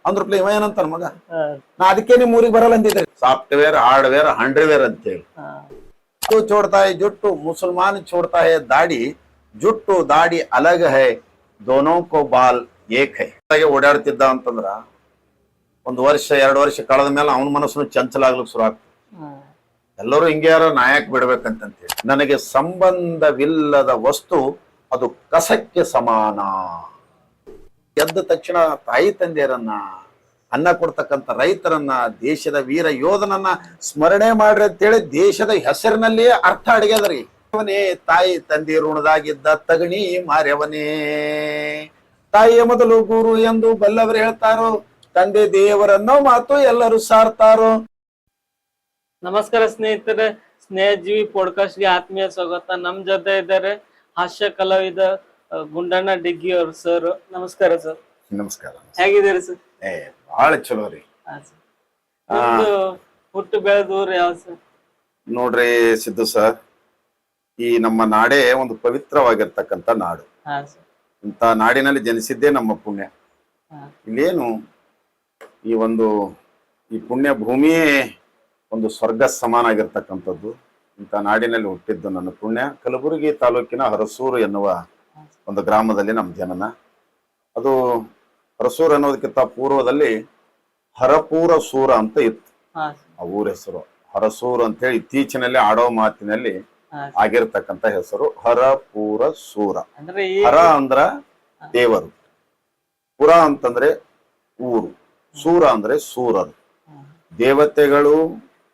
ಅಂದ್ರಪ್ಲೆ ಇವ ಏನಂತಾನ ಮಗ, ನಾ ಅದಕ್ಕೆ ನಿಮ್ ಊರಿಗೆ ಬರಲ್ಲ ಅಂತಿದ್ದೆ. ಸಾಫ್ಟ್ವೇರ್ ಹಾರ್ಡ್ವೇರ್ ಹಂಡ್ರ್ವೇರ್ ಅಂತೇಳಿ छोड़ता है जुट्टू मुसलमान छोड़ता है दाढ़ी जुट्टು ದಾಡಿ ಅಲಗ್ ಹೈ ದೋನೋ ಕೋ ಬಾಲ್ ಏಕ್ ಹೈ. ಓಡಾಡ್ತಿದ್ದ ಅಂತಂದ್ರ 1 ವರ್ಷ 2 ವರ್ಷ ಕಳೆದ ಮೇಲೆ ಅವನ ಮನಸ್ಸನ್ನು ಚಂಚಲ ಆಗ್ಲಿಕ್ಕೆ ಶುರು ಆಗ್ತದೆ. ಎಲ್ಲರೂ ಹಿಂಗೆ ಯಾರ ನಾಯಕ್ ಬಿಡ್ಬೇಕಂತಂತೇಳಿ. ನನಗೆ ಸಂಬಂಧವಿಲ್ಲದ ವಸ್ತು ಅದು ಕಸಕ್ಕೆ ಸಮಾನ. ಎದ್ದ ತಕ್ಷಣ ತಾಯಿ ತಂದೆಯರನ್ನ, ಅನ್ನ ಕೊಡ್ತಕ್ಕಂಥ ರೈತರನ್ನ, ದೇಶದ ವೀರ ಯೋಧನನ್ನ ಸ್ಮರಣೆ ಮಾಡ್ರಿ ಅಂತೇಳಿ ದೇಶದ ಹೆಸರಿನಲ್ಲಿಯೇ ಅರ್ಥ ಅಡಗ್ಯದ್ರಿ. ಅವನೇ ತಾಯಿ ತಂದೆ ಋಣದಾಗಿದ್ದ ತಗಣಿ ಮಾರ್ಯವನೇ. ತಾಯಿಯ ಮೊದಲು ಗುರು ಎಂದು ಬಲ್ಲವರು ಹೇಳ್ತಾರೋ, ತಂದೆ ದೇವರನ್ನೋ ಮಾತು ಎಲ್ಲರೂ ಸಾರ್ತಾರೋ. ನಮಸ್ಕಾರ ಸ್ನೇಹಿತರೆ, ಸ್ನೇಹಜೀವಿ ಪಾಡ್ಕಾಸ್ಟ್ ಗೆ ಆತ್ಮೀಯ ಸ್ವಾಗತ. ನಮ್ ಜೊತೆ ಇದ್ದಾರೆ ಹಾಸ್ಯ ಕಲಾವಿದ ಗುಂಡಣ್ಣ ಡಿಗ್ಗಿ ಅವರು. ಸರ್ ನಮಸ್ಕಾರ. ಸರ್ ನಮಸ್ಕಾರ. ಹೇಗಿದ್ದೀರಿ ಸರ್? ಬಹಳ ಚಲೋ ರೀ. ಹುಟ್ಟು ಬೆಳೆದೂರು ಯಾವ ಸರ್? ನೋಡ್ರಿ ಸಿದ್ದು ಸರ್, ಈ ನಮ್ಮ ನಾಡೇ ಒಂದು ಪವಿತ್ರವಾಗಿರ್ತಕ್ಕಂಥ ನಾಡು. ಇಂಥ ನಾಡಿನಲ್ಲಿ ಜನಿಸಿದ್ದೇ ನಮ್ಮ ಪುಣ್ಯ. ಇಲ್ಲೇನು ಈ ಪುಣ್ಯ ಭೂಮಿಯೇ ಒಂದು ಸ್ವರ್ಗ ಸಮಾನ ಆಗಿರ್ತಕ್ಕಂಥದ್ದು. ಇಂಥ ನಾಡಿನಲ್ಲಿ ಹುಟ್ಟಿದ್ದು ನನ್ನ ಪುಣ್ಯ. ಕಲಬುರಗಿ ತಾಲೂಕಿನ ಹರಸೂರು ಎನ್ನುವ ಒಂದು ಗ್ರಾಮದಲ್ಲಿ ನಮ್ಮ ಜನನ. ಅದು ಹರಸೂರು ಅನ್ನೋದಕ್ಕಿಂತ ಪೂರ್ವದಲ್ಲಿ ಹರಪೂರ ಸೂರ ಅಂತ ಇತ್ತು ಆ ಊರ ಹೆಸರು. ಹರಸೂರು ಅಂತ ಹೇಳಿ ಇತ್ತೀಚಿನಲ್ಲಿ ಆಡೋ ಮಾತಿನಲ್ಲಿ ಆಗಿರ್ತಕ್ಕಂಥ ಹೆಸರು ಹರಪೂರ ಸೂರ. ಹರ ಅಂದ್ರ ದೇವರು, ಪುರ ಅಂತಂದ್ರೆ ಊರು, ಸೂರ ಅಂದ್ರೆ ಸೂರರು. ದೇವತೆಗಳು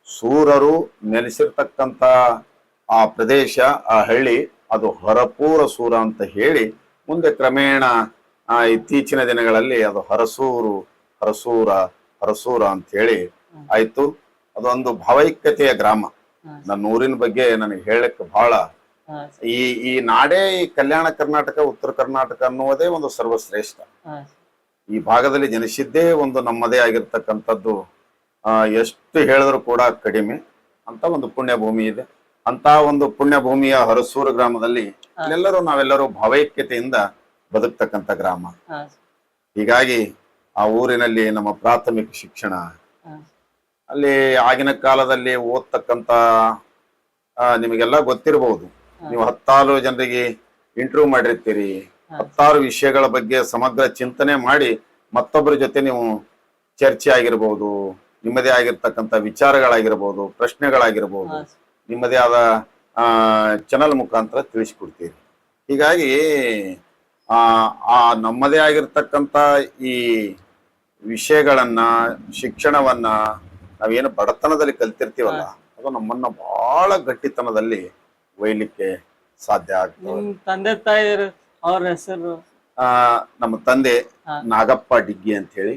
ಸೂರರು ನೆಲೆಸಿರ್ತಕ್ಕಂಥ ಆ ಪ್ರದೇಶ, ಆ ಹಳ್ಳಿ, ಅದು ಹರಪೂರ ಸೂರ ಅಂತ ಹೇಳಿ ಮುಂದೆ ಕ್ರಮೇಣ ಇತ್ತೀಚಿನ ದಿನಗಳಲ್ಲಿ ಅದು ಹರಸೂರ ಅಂತ ಹೇಳಿ ಆಯ್ತು. ಅದೊಂದು ಭಾವೈಕ್ಯತೆಯ ಗ್ರಾಮ. ನನ್ನ ಊರಿನ ಬಗ್ಗೆ ನನಗೆ ಹೇಳಕ್ಕೆ ಬಹಳ ಈ ನಾಡೇ, ಈ ಕಲ್ಯಾಣ ಕರ್ನಾಟಕ, ಉತ್ತರ ಕರ್ನಾಟಕ ಅನ್ನುವುದೇ ಒಂದು ಸರ್ವಶ್ರೇಷ್ಠ. ಈ ಭಾಗದಲ್ಲಿ ಜನಿಸಿದ್ದೇ ಒಂದು ನಮ್ಮದೇ ಆಗಿರ್ತಕ್ಕಂಥದ್ದು ಎಷ್ಟು ಹೇಳಿದ್ರು ಕೂಡ ಕಡಿಮೆ ಅಂತ ಒಂದು ಪುಣ್ಯ ಭೂಮಿ ಇದೆ. ಅಂತ ಒಂದು ಪುಣ್ಯ ಭೂಮಿಯ ಹರಸೂರು ಗ್ರಾಮದಲ್ಲಿ ನಾವೆಲ್ಲರೂ ಭಾವೈಕ್ಯತೆಯಿಂದ ಬದುಕ್ತಕ್ಕಂಥ ಗ್ರಾಮ. ಹೀಗಾಗಿ ಆ ಊರಿನಲ್ಲಿ ನಮ್ಮ ಪ್ರಾಥಮಿಕ ಶಿಕ್ಷಣ, ಅಲ್ಲಿ ಆಗಿನ ಕಾಲದಲ್ಲಿ ಓದ್ತಕ್ಕಂಥ ನಿಮಗೆಲ್ಲ ಗೊತ್ತಿರಬಹುದು. ನೀವು 10 ಜನರಿಗೆ ಇಂಟರ್ವ್ಯೂ ಮಾಡಿರ್ತೀರಿ. 10 ವಿಷಯಗಳ ಬಗ್ಗೆ ಸಮಗ್ರ ಚಿಂತನೆ ಮಾಡಿ ಮತ್ತೊಬ್ಬರ ಜೊತೆ ನೀವು ಚರ್ಚೆ ಆಗಿರ್ಬೋದು, ನಿಮ್ಮದೇ ಆಗಿರ್ತಕ್ಕಂಥ ವಿಚಾರಗಳಾಗಿರ್ಬೋದು, ಪ್ರಶ್ನೆಗಳಾಗಿರ್ಬೋದು, ನಿಮ್ಮದೇ ಆದ ಚಾನಲ್ ಮುಖಾಂತರ ತಿಳಿಸ್ಕೊಡ್ತೀರಿ. ಹೀಗಾಗಿ ನಮ್ಮದೇ ಆಗಿರ್ತಕ್ಕಂಥ ಈ ವಿಷಯಗಳನ್ನ, ಶಿಕ್ಷಣವನ್ನ ನಾವೇನು ಬಡತನದಲ್ಲಿ ಕಲ್ತಿರ್ತೀವಲ್ಲ, ಅದು ನಮ್ಮನ್ನ ಬಹಳ ಗಟ್ಟಿತನದಲ್ಲಿ ಒಯ್ಲಿಕ್ಕೆ ಸಾಧ್ಯ ಆಗ್ತದೆ. ತಂದೆ ತಾಯಿ ಅವ್ರ ಹೆಸರು? ನಮ್ಮ ತಂದೆ ನಾಗಪ್ಪ ಡಿಗ್ಗಿ ಅಂತ ಹೇಳಿ,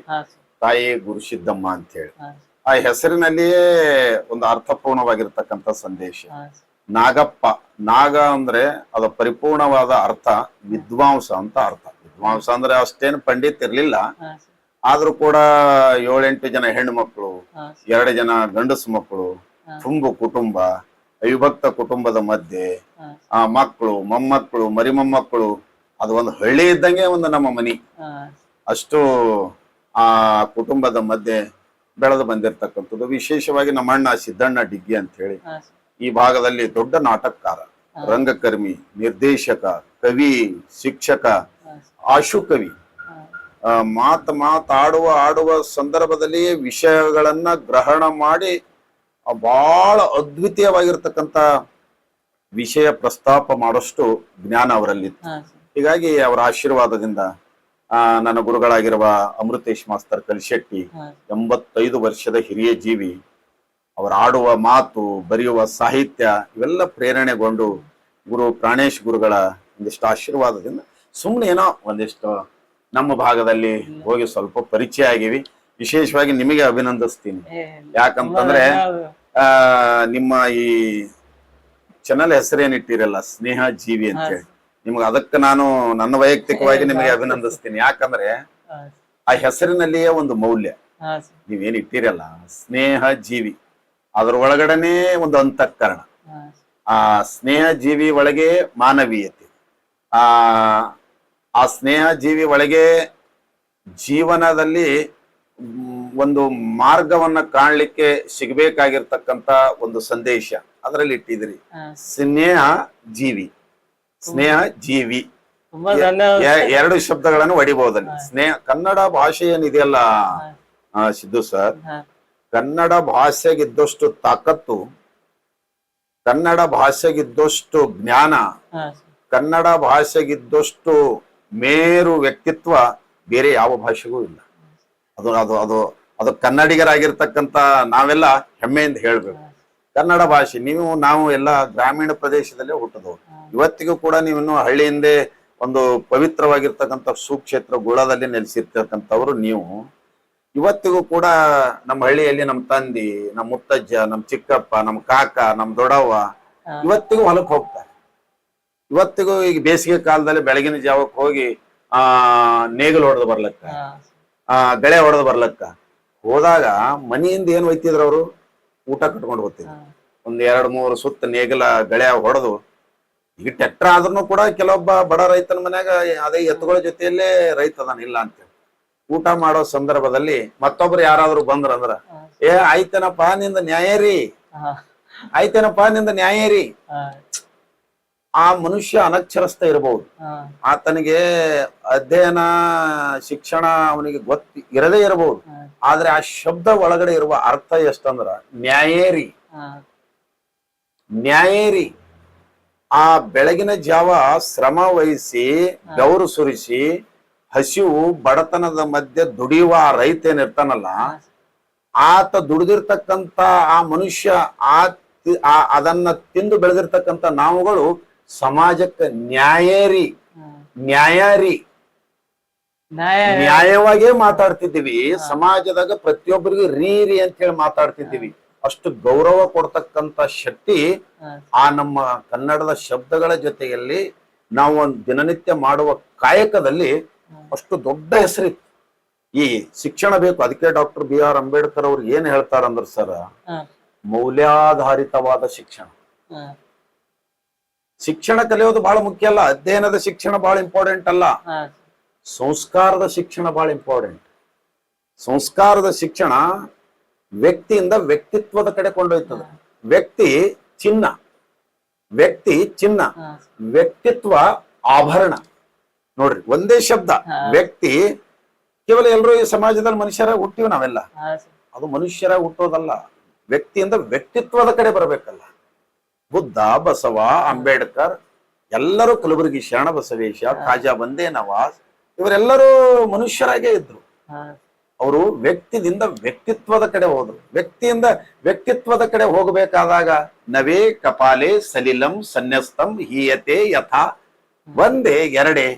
ತಾಯಿ ಗುರುಸಿದ್ದಮ್ಮ ಅಂತ ಹೇಳಿ. ಆ ಹೆಸರಿನಲ್ಲಿಯೇ ಒಂದು ಅರ್ಥಪೂರ್ಣವಾಗಿರ್ತಕ್ಕಂಥ ಸಂದೇಶ. ನಾಗಪ್ಪ, ನಾಗ ಅಂದ್ರೆ ಅದು ಪರಿಪೂರ್ಣವಾದ ಅರ್ಥ ವಿದ್ವಾಂಸ ಅಂತ ಅರ್ಥ. ವಿದ್ವಾಂಸ ಅಂದ್ರೆ ಅಷ್ಟೇನು ಪಂಡಿತ್ ಇರ್ಲಿಲ್ಲ, ಆದ್ರೂ ಕೂಡ 7-8 ಜನ ಹೆಣ್ಣು ಮಕ್ಕಳು, 2 ಜನ ಗಂಡಸು ಮಕ್ಕಳು, ತುಂಬು ಕುಟುಂಬ, ಅವಿಭಕ್ತ ಕುಟುಂಬದ ಮಧ್ಯೆ ಮಕ್ಕಳು, ಮೊಮ್ಮಕ್ಕಳು, ಮರಿಮೊಮ್ಮಕ್ಕಳು, ಅದು ಒಂದು ಹಳ್ಳಿ ಇದ್ದಂಗೆ ಒಂದು ನಮ್ಮ ಮನಿ. ಅಷ್ಟು ಆ ಕುಟುಂಬದ ಮಧ್ಯೆ ಬೆಳೆದು ಬಂದಿರತಕ್ಕಂಥದ್ದು. ವಿಶೇಷವಾಗಿ ನಮ್ಮ ಅಣ್ಣ ಸಿದ್ದಣ್ಣ ಡಿಗ್ಗಿ ಅಂತ ಹೇಳಿ ಈ ಭಾಗದಲ್ಲಿ ದೊಡ್ಡ ನಾಟಕಕಾರ, ರಂಗಕರ್ಮಿ, ನಿರ್ದೇಶಕ, ಕವಿ, ಶಿಕ್ಷಕ, ಆಶುಕವಿ. ಆಡುವ ಸಂದರ್ಭದಲ್ಲಿ ವಿಷಯಗಳನ್ನ ಗ್ರಹಣ ಮಾಡಿ ಬಹಳ ಅದ್ವಿತೀಯವಾಗಿರ್ತಕ್ಕಂಥ ವಿಷಯ ಪ್ರಸ್ತಾಪ ಮಾಡೋಷ್ಟು ಜ್ಞಾನ ಅವರಲ್ಲಿತ್ತು. ಹೀಗಾಗಿ ಅವರ ಆಶೀರ್ವಾದದಿಂದ ನನ್ನ ಗುರುಗಳಾಗಿರುವ ಅಮೃತೇಶ್ ಮಾಸ್ತರ್ ಕಲಿಶೆಟ್ಟಿ, 85 ವರ್ಷದ ಹಿರಿಯ ಜೀವಿ, ಅವರ ಆಡುವ ಮಾತು, ಬರೆಯುವ ಸಾಹಿತ್ಯ ಇವೆಲ್ಲ ಪ್ರೇರಣೆಗೊಂಡು ಗುರು ಪ್ರಾಣೇಶ್ ಗುರುಗಳ ಒಂದಿಷ್ಟು ಆಶೀರ್ವಾದದಿಂದ ಸುಮ್ಮನೆ ಏನೋ ಒಂದಿಷ್ಟು ನಮ್ಮ ಭಾಗದಲ್ಲಿ ಹೋಗಿ ಸ್ವಲ್ಪ ಪರಿಚಯ ಆಗಿವಿ. ವಿಶೇಷವಾಗಿ ನಿಮಗೆ ಅಭಿನಂದಿಸ್ತೀನಿ. ಯಾಕಂತಂದ್ರೆ ನಿಮ್ಮ ಈ ಚಾನಲ್ ಹೆಸರೇನಿಟ್ಟಿರಲ್ಲ, ಸ್ನೇಹ ಜೀವಿ ಅಂತ ಹೇಳಿ, ನಿಮ್ಗೆ ಅದಕ್ಕೆ ನಾನು ನನ್ನ ವೈಯಕ್ತಿಕವಾಗಿ ನಿಮಗೆ ಅಭಿನಂದಿಸ್ತೀನಿ. ಯಾಕಂದ್ರೆ ಆ ಹೆಸರಿನಲ್ಲಿಯೇ ಒಂದು ಮೌಲ್ಯ ನೀವೇನ್ ಇಟ್ಟಿರಲ್ಲ, ಸ್ನೇಹ ಜೀವಿ, ಅದ್ರ ಒಳಗಡೆನೆ ಒಂದು ಅಂತಃಕರಣ. ಆ ಸ್ನೇಹ ಜೀವಿ ಒಳಗೆ ಮಾನವೀಯತೆ, ಆ ಸ್ನೇಹ ಜೀವಿ ಒಳಗೆ ಜೀವನದಲ್ಲಿ ಒಂದು ಮಾರ್ಗವನ್ನ ಕಾಣ್ಲಿಕ್ಕೆ ಸಿಗಬೇಕಾಗಿರ್ತಕ್ಕಂತ ಒಂದು ಸಂದೇಶ ಅದರಲ್ಲಿ ಇಟ್ಟಿದ್ರಿ. ಸ್ನೇಹ ಜೀವಿ, ಸ್ನೇಹ ಜೀವಿ ತುಂಬಾ ಧನ್ಯವಾದ. ಎರಡು ಶಬ್ದಗಳನ್ನು ಹೊಡಿಬಹುದಲ್ಲಿ. ಸ್ನೇಹ ಕನ್ನಡ ಭಾಷೆ ಏನಿದೆಯಲ್ಲ ಸಿದ್ದು ಸರ್, ಕನ್ನಡ ಭಾಷೆಗಿದ್ದಷ್ಟು ತಾಕತ್ತು, ಕನ್ನಡ ಭಾಷೆಗಿದ್ದಷ್ಟು ಜ್ಞಾನ, ಕನ್ನಡ ಭಾಷೆಗಿದ್ದಷ್ಟು ಮೇರು ವ್ಯಕ್ತಿತ್ವ ಬೇರೆ ಯಾವ ಭಾಷೆಗೂ ಇಲ್ಲ. ಅದು ಅದು ಅದು ಅದು ಕನ್ನಡಿಗರಾಗಿರ್ತಕ್ಕಂಥ ನಾವೆಲ್ಲ ಹೆಮ್ಮೆಯಿಂದ ಹೇಳ್ಬೇಕು. ಕನ್ನಡ ಭಾಷೆ ನಾವು ಎಲ್ಲ ಗ್ರಾಮೀಣ ಪ್ರದೇಶದಲ್ಲೇ ಹುಟ್ಟಿದವರು. ಇವತ್ತಿಗೂ ಕೂಡ ನೀವಿನ್ನು ಹಳ್ಳಿಯಿಂದೇ ಒಂದು ಪವಿತ್ರವಾಗಿರ್ತಕ್ಕಂಥ ಸುಕ್ಷೇತ್ರ ಗುಳದಲ್ಲಿ ನೆಲೆಸಿರ್ತಕ್ಕಂಥವ್ರು ನೀವು. ಇವತ್ತಿಗೂ ಕೂಡ ನಮ್ಮ ಹಳ್ಳಿಯಲ್ಲಿ ನಮ್ಮ ತಂದಿ, ನಮ್ಮ ಮುತ್ತಜ್ಜ, ನಮ್ಮ ಚಿಕ್ಕಪ್ಪ, ನಮ್ಮ ಕಾಕ, ನಮ್ಮ ದೊಡ್ಡವ್ವ ಇವತ್ತಿಗೂ ಹೊಲಕ್ಕೆ ಹೋಗ್ತಾರೆ. ಇವತ್ತಿಗೂ ಈಗ ಬೇಸಿಗೆ ಕಾಲದಲ್ಲಿ ಬೆಳಗಿನ ಜಾವಕ್ಕೆ ಹೋಗಿ ನೇಗಿಲು ಹೊಡೆದು ಬರ್ಲಕ್ಕ, ಗಳೆ ಹೊಡೆದು ಬರ್ಲಕ್ಕ ಹೋದಾಗ ಮನೆಯಿಂದ ಏನ್ ಒಯ್ತಿದ್ರು ಅವರು? ಊಟ ಕಟ್ಕೊಂಡು ಹೋಗ್ತಿದ್ರು. ಒಂದ್ 2-3 ಸುತ್ತ ನೇಗಿಲ ಗಳೆ ಹೊಡೆದು, ಈಗ ಟ್ರ್ಯಾಕ್ಟರ್ ಆದ್ರೂ ಕೂಡ ಕೆಲವೊಬ್ಬ ಬಡ ರೈತನ ಮನ್ಯಾಗ ಅದೇ ಎತ್ತುಗಳ ಜೊತೆಯಲ್ಲೇ ರೈತ ಅದಾನ ಇಲ್ಲ ಅಂತ ಊಟ ಮಾಡೋ ಸಂದರ್ಭದಲ್ಲಿ ಮತ್ತೊಬ್ರು ಯಾರಾದ್ರೂ ಬಂದ್ರಂದ್ರ ಆಯ್ತೇನಪ್ಪ ನಿಂದ ನ್ಯಾಯರಿ, ಆಯ್ತೇನಪ್ಪ ನಿಂದ ನ್ಯಾಯರಿ. ಆ ಮನುಷ್ಯ ಅನಕ್ಷರಸ್ಥ ಇರಬಹುದು, ಆತನಿಗೆ ಅಧ್ಯಯನ ಶಿಕ್ಷಣ ಅವನಿಗೆ ಇರದೇ ಇರಬಹುದು, ಆದ್ರೆ ಆ ಶಬ್ದ ಒಳಗಡೆ ಇರುವ ಅರ್ಥ ಎಷ್ಟಂದ್ರ ನ್ಯಾಯೇರಿ, ನ್ಯಾಯೇರಿ. ಆ ಬೆಳಗಿನ ಜಾವ ಶ್ರಮ ವಹಿಸಿ ಬೆವರು ಸುರಿಸಿ ಹಸಿವು ಬಡತನದ ಮಧ್ಯೆ ದುಡಿಯುವ ರೈತ ಏನಿರ್ತಾನಲ್ಲ, ಆತ ದುಡಿದಿರ್ತಕ್ಕಂತ ಆ ಮನುಷ್ಯ ಅದನ್ನ ತಿಂದು ಬೆಳೆದಿರ್ತಕ್ಕಂಥ ನಾವುಗಳು ಸಮಾಜಕ್ಕೆ ನ್ಯಾಯರಿ, ನ್ಯಾಯರಿ, ನ್ಯಾಯವಾಗೇ ಮಾತಾಡ್ತಿದ್ದೀವಿ. ಸಮಾಜದಾಗ ಪ್ರತಿಯೊಬ್ಬರಿಗೂ ರೀ ಅಂತ ಹೇಳಿ ಮಾತಾಡ್ತಿದ್ದೀವಿ. ಅಷ್ಟು ಗೌರವ ಕೊಡ್ತಕ್ಕಂತ ಶಕ್ತಿ ಆ ನಮ್ಮ ಕನ್ನಡದ ಶಬ್ದಗಳ ಜೊತೆಯಲ್ಲಿ ನಾವು ಒಂದು ದಿನನಿತ್ಯ ಮಾಡುವ ಕಾಯಕದಲ್ಲಿ ಅಷ್ಟು ದೊಡ್ಡ ಹೆಸರಿತ್ತು. ಈ ಶಿಕ್ಷಣ ಬೇಕು. ಅದಕ್ಕೆ ಡಾಕ್ಟರ್ BR ಅಂಬೇಡ್ಕರ್ ಅವ್ರು ಏನ್ ಹೇಳ್ತಾರಂದ್ರ ಸರ್, ಮೌಲ್ಯಾಧಾರಿತವಾದ ಶಿಕ್ಷಣ. ಶಿಕ್ಷಣ ಕಲಿಯೋದು ಬಹಳ ಮುಖ್ಯ ಅಲ್ಲ, ಅಧ್ಯಯನದ ಶಿಕ್ಷಣ ಬಹಳ ಇಂಪಾರ್ಟೆಂಟ್ ಅಲ್ಲ, ಸಂಸ್ಕಾರದ ಶಿಕ್ಷಣ ಬಹಳ ಇಂಪಾರ್ಟೆಂಟ್. ಸಂಸ್ಕಾರದ ಶಿಕ್ಷಣ ವ್ಯಕ್ತಿಯಿಂದ ವ್ಯಕ್ತಿತ್ವದ ಕಡೆ ಕೊಂಡೊಯ್ತದೆ. ವ್ಯಕ್ತಿ ಚಿನ್ನ, ವ್ಯಕ್ತಿ ಚಿನ್ನ, ವ್ಯಕ್ತಿತ್ವ ಆಭರಣ. ನೋಡ್ರಿ, ಒಂದೇ ಶಬ್ದ ವ್ಯಕ್ತಿ. ಕೇವಲ ಎಲ್ಲರೂ ಈ ಸಮಾಜದಲ್ಲಿ ಮನುಷ್ಯರ ಹುಟ್ಟಿವಿ ನಾವೆಲ್ಲ, ಅದು ಮನುಷ್ಯರ ಹುಟ್ಟೋದಲ್ಲ, ವ್ಯಕ್ತಿಯಿಂದ ವ್ಯಕ್ತಿತ್ವದ ಕಡೆ ಬರಬೇಕಲ್ಲ. ಬುದ್ಧ, ಬಸವ, ಅಂಬೇಡ್ಕರ್ ಎಲ್ಲರೂ, ಕಲಬುರಗಿ ಶರಣ ಬಸವೇಶ, ಖಾಜಾ ಬಂದೇ ನವಾಜ್ ಇವರೆಲ್ಲರೂ ಮನುಷ್ಯರಾಗೇ ಇದ್ರು. ಅವರು ವ್ಯಕ್ತಿದಿಂದ ವ್ಯಕ್ತಿತ್ವದ ಕಡೆ ಹೋದ್ರು. ವ್ಯಕ್ತಿಯಿಂದ ವ್ಯಕ್ತಿತ್ವದ ಕಡೆ ಹೋಗಬೇಕಾದಾಗ ನವೇ ಕಪಾಲೆ ಸಲಿಲಂ ಸನ್ಯಸ್ತಂ ಹೀಯತೆ ಯಥಾ ಒಂದೇ ಎರಡೇ.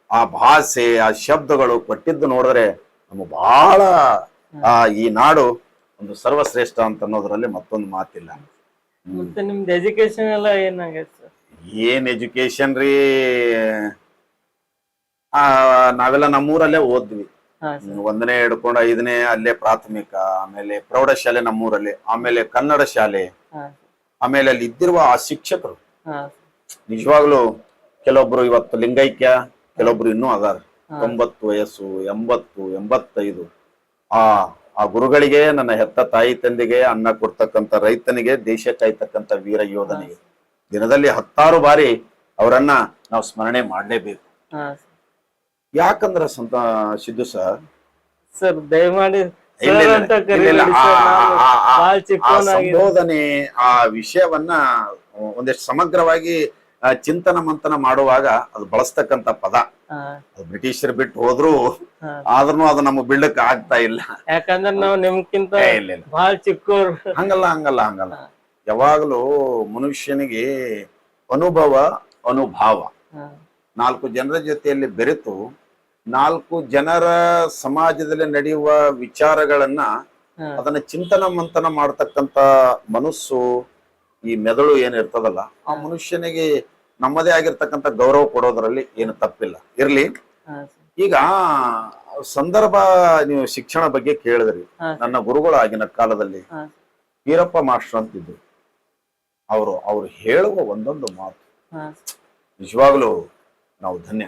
ಆ ಭಾಷೆ, ಆ ಶಬ್ದಗಳು ಕೊಟ್ಟಿದ್ದು ನೋಡಿದ್ರೆ ನಮ್ಗೆ ಬಹಳ ಈ ನಾಡು ಒಂದು ಸರ್ವಶ್ರೇಷ್ಠ ಅಂತ ಅನ್ನೋದ್ರಲ್ಲಿ ಮತ್ತೊಂದು ಮಾತಿಲ್ಲ. ಮತ್ತೆ ನಿಮ್ದು ಎಜುಕೇಶನ್ ಎಲ್ಲ ಏನಾಗೈತೆ ಸರ್? ಏನ್ ಎಜುಕೇಶನ್ ರೀ, ನಾವೆಲ್ಲ ನಮ್ಮೂರಲ್ಲೇ ಓದ್ವಿ. 1ನೇ ಹಿಡ್ಕೊಂಡು 5ನೇ ಅಲ್ಲೇ ಪ್ರಾಥಮಿಕ, ಆಮೇಲೆ ಪ್ರೌಢಶಾಲೆ ನಮ್ಮೂರಲ್ಲಿ, ಆಮೇಲೆ ಕನ್ನಡ ಶಾಲೆ, ಆಮೇಲೆ ಅಲ್ಲಿ ಇದ್ದಿರುವ ಆ ಶಿಕ್ಷಕರು ನಿಜವಾಗ್ಲು ಕೆಲವೊಬ್ರು ಇವತ್ತು ಲಿಂಗೈಕ್ಯ, ಕೆಲವೊಬ್ರು ಇನ್ನೂ ಅದಾರ. 90 ವಯಸ್ಸು, 80, 85. ಆ ಗುರುಗಳಿಗೆ, ನನ್ನ ಹೆತ್ತ ತಾಯಿ ತಂದೆಗೆ, ಅನ್ನ ಕೊಡ್ತಕ್ಕಂಥ ರೈತನಿಗೆ, ದೇಶ ಕಾಯ್ತಕ್ಕಂಥ ವೀರ ಯೋಧನಿಗೆ ದಿನದಲ್ಲಿ 10 ಬಾರಿ ಅವರನ್ನ ನಾವು ಸ್ಮರಣೆ ಮಾಡಲೇಬೇಕು. ಯಾಕಂದ್ರ ಸಿದ್ದು ಸರ್ ದಯಮಾಡಿ ಸಂಬೋಧನೆ, ಆ ವಿಷಯವನ್ನ ಒಂದಿಷ್ಟು ಸಮಗ್ರವಾಗಿ ಚಿಂತನ ಮಂಥನ ಮಾಡುವಾಗ ಅದು ಬಳಸ್ತಕ್ಕಂತ ಪದ ಅದು ಬ್ರಿಟಿಷರು ಬಿಟ್ಟು ಹೋದ್ರು, ಆದ್ರೂ ಅದು ನಮ್ಗೆ ಬಿಡ್ಲಿಕ್ಕೆ ಆಗ್ತಾ ಇಲ್ಲ. ಯಾಕಂದ್ರೆ ನಾವು ನಿಮ್ಗಿಂತ ಬಹಳ ಚಿಕ್ಕವ್ರು. ಹಂಗಲ್ಲ. ಯಾವಾಗಲೂ ಮನುಷ್ಯನಿಗೆ ಅನುಭವ 4 ಜನರ ಜೊತೆಯಲ್ಲಿ ಬೆರೆತು 4 ಜನರ ಸಮಾಜದಲ್ಲಿ ನಡೆಯುವ ವಿಚಾರಗಳನ್ನ ಅದನ್ನ ಚಿಂತನ ಮಂಥನ ಮಾಡ್ತಕ್ಕಂತ ಮನಸ್ಸು, ಈ ಮೆದುಳು ಏನಿರ್ತದಲ್ಲ, ಆ ಮನುಷ್ಯನಿಗೆ ನಮ್ಮದೇ ಆಗಿರ್ತಕ್ಕಂಥ ಗೌರವ ಕೊಡೋದ್ರಲ್ಲಿ ಏನು ತಪ್ಪಿಲ್ಲ. ಇರ್ಲಿ. ಈಗ ಸಂದರ್ಭ, ನೀವು ಶಿಕ್ಷಣ ಬಗ್ಗೆ ಕೇಳಿದ್ರಿ. ನನ್ನ ಗುರುಗಳು ಆಗಿನ ಕಾಲದಲ್ಲಿ ವೀರಪ್ಪ ಮಾಸ್ಟರ್ ಅಂತಿದ್ರು. ಅವರು ಹೇಳುವ ಒಂದೊಂದು ಮಾತು ನಿಜವಾಗ್ಲೂ ನಾವು ಧನ್ಯ.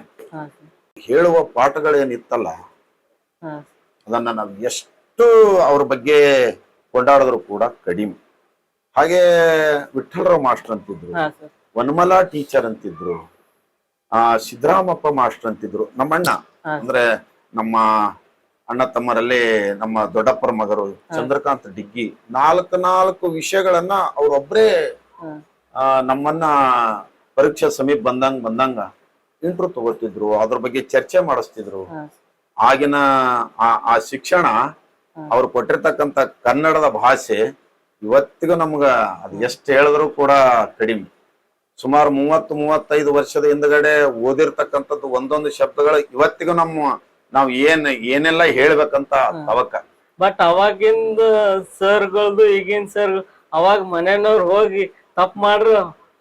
ಹೇಳುವ ಪಾಠಗಳೇನಿತ್ತಲ್ಲ ಹಾ ಅದನ್ನ ನಾವು ಎಷ್ಟು ಅವ್ರ ಬಗ್ಗೆ ಕೊಂಡಾಡಿದ್ರು ಕೂಡ ಕಡಿಮೆ. ಹಾಗೆ ವಿಠ್ಠಲರಾವ್ ಮಾಸ್ಟರ್ ಅಂತಿದ್ರು, ಹಾ ಸರ್. ವನಮಲಾ ಟೀಚರ್ ಅಂತಿದ್ರು, ಸಿದ್ದರಾಮಪ್ಪ ಮಾಸ್ಟರ್ ಅಂತಿದ್ರು. ನಮ್ಮ ಅಣ್ಣ ಹಾ. ಅಂದ್ರೆ ನಮ್ಮ ಅಣ್ಣ ತಮ್ಮರಲ್ಲಿ ನಮ್ಮ ದೊಡ್ಡಪ್ಪರ ಮಗರು ಚಂದ್ರಕಾಂತ್ ಡಿಗ್ಗಿ, ನಾಲ್ಕು ವಿಷಯಗಳನ್ನ ಅವ್ರೊಬ್ರೇ ನಮ್ಮನ್ನ ಪರೀಕ್ಷೆ ಸಮೀಪ ಬಂದಂಗ ಇಂಟ್ರು ತಗೋತಿದ್ರು, ಅದ್ರ ಬಗ್ಗೆ ಚರ್ಚೆ ಮಾಡಿಸ್ತಿದ್ರು. ಆಗಿನ ಆ ಶಿಕ್ಷಣ ಅವ್ರು ಕೊಟ್ಟಿರ್ತಕ್ಕಂಥ ಕನ್ನಡದ ಭಾಷೆ ಇವತ್ತಿಗೂ ನಮ್ಗ ಅದು ಎಷ್ಟು ಹೇಳಿದ್ರು ಕೂಡ ಕಡಿಮೆ. ಸುಮಾರು 30-35 ವರ್ಷದ ಹಿಂದ್ಗಡೆ ಓದಿರ್ತಕ್ಕಂಥದ್ದು ಒಂದೊಂದು ಶಬ್ದಗಳು ಇವತ್ತಿಗೂ ನಾವು ಏನೆಲ್ಲ ಹೇಳ್ಬೇಕಂತ ತವಕ. ಬಟ್ ಅವಾಗಿಂದ ಸರ್ಗಳದು ಈಗಿನ ಸರ್ ಅವಾಗ ಮನೆಯವ್ರು ಹೋಗಿ ತಪ್ಪು ಮಾಡ್ರು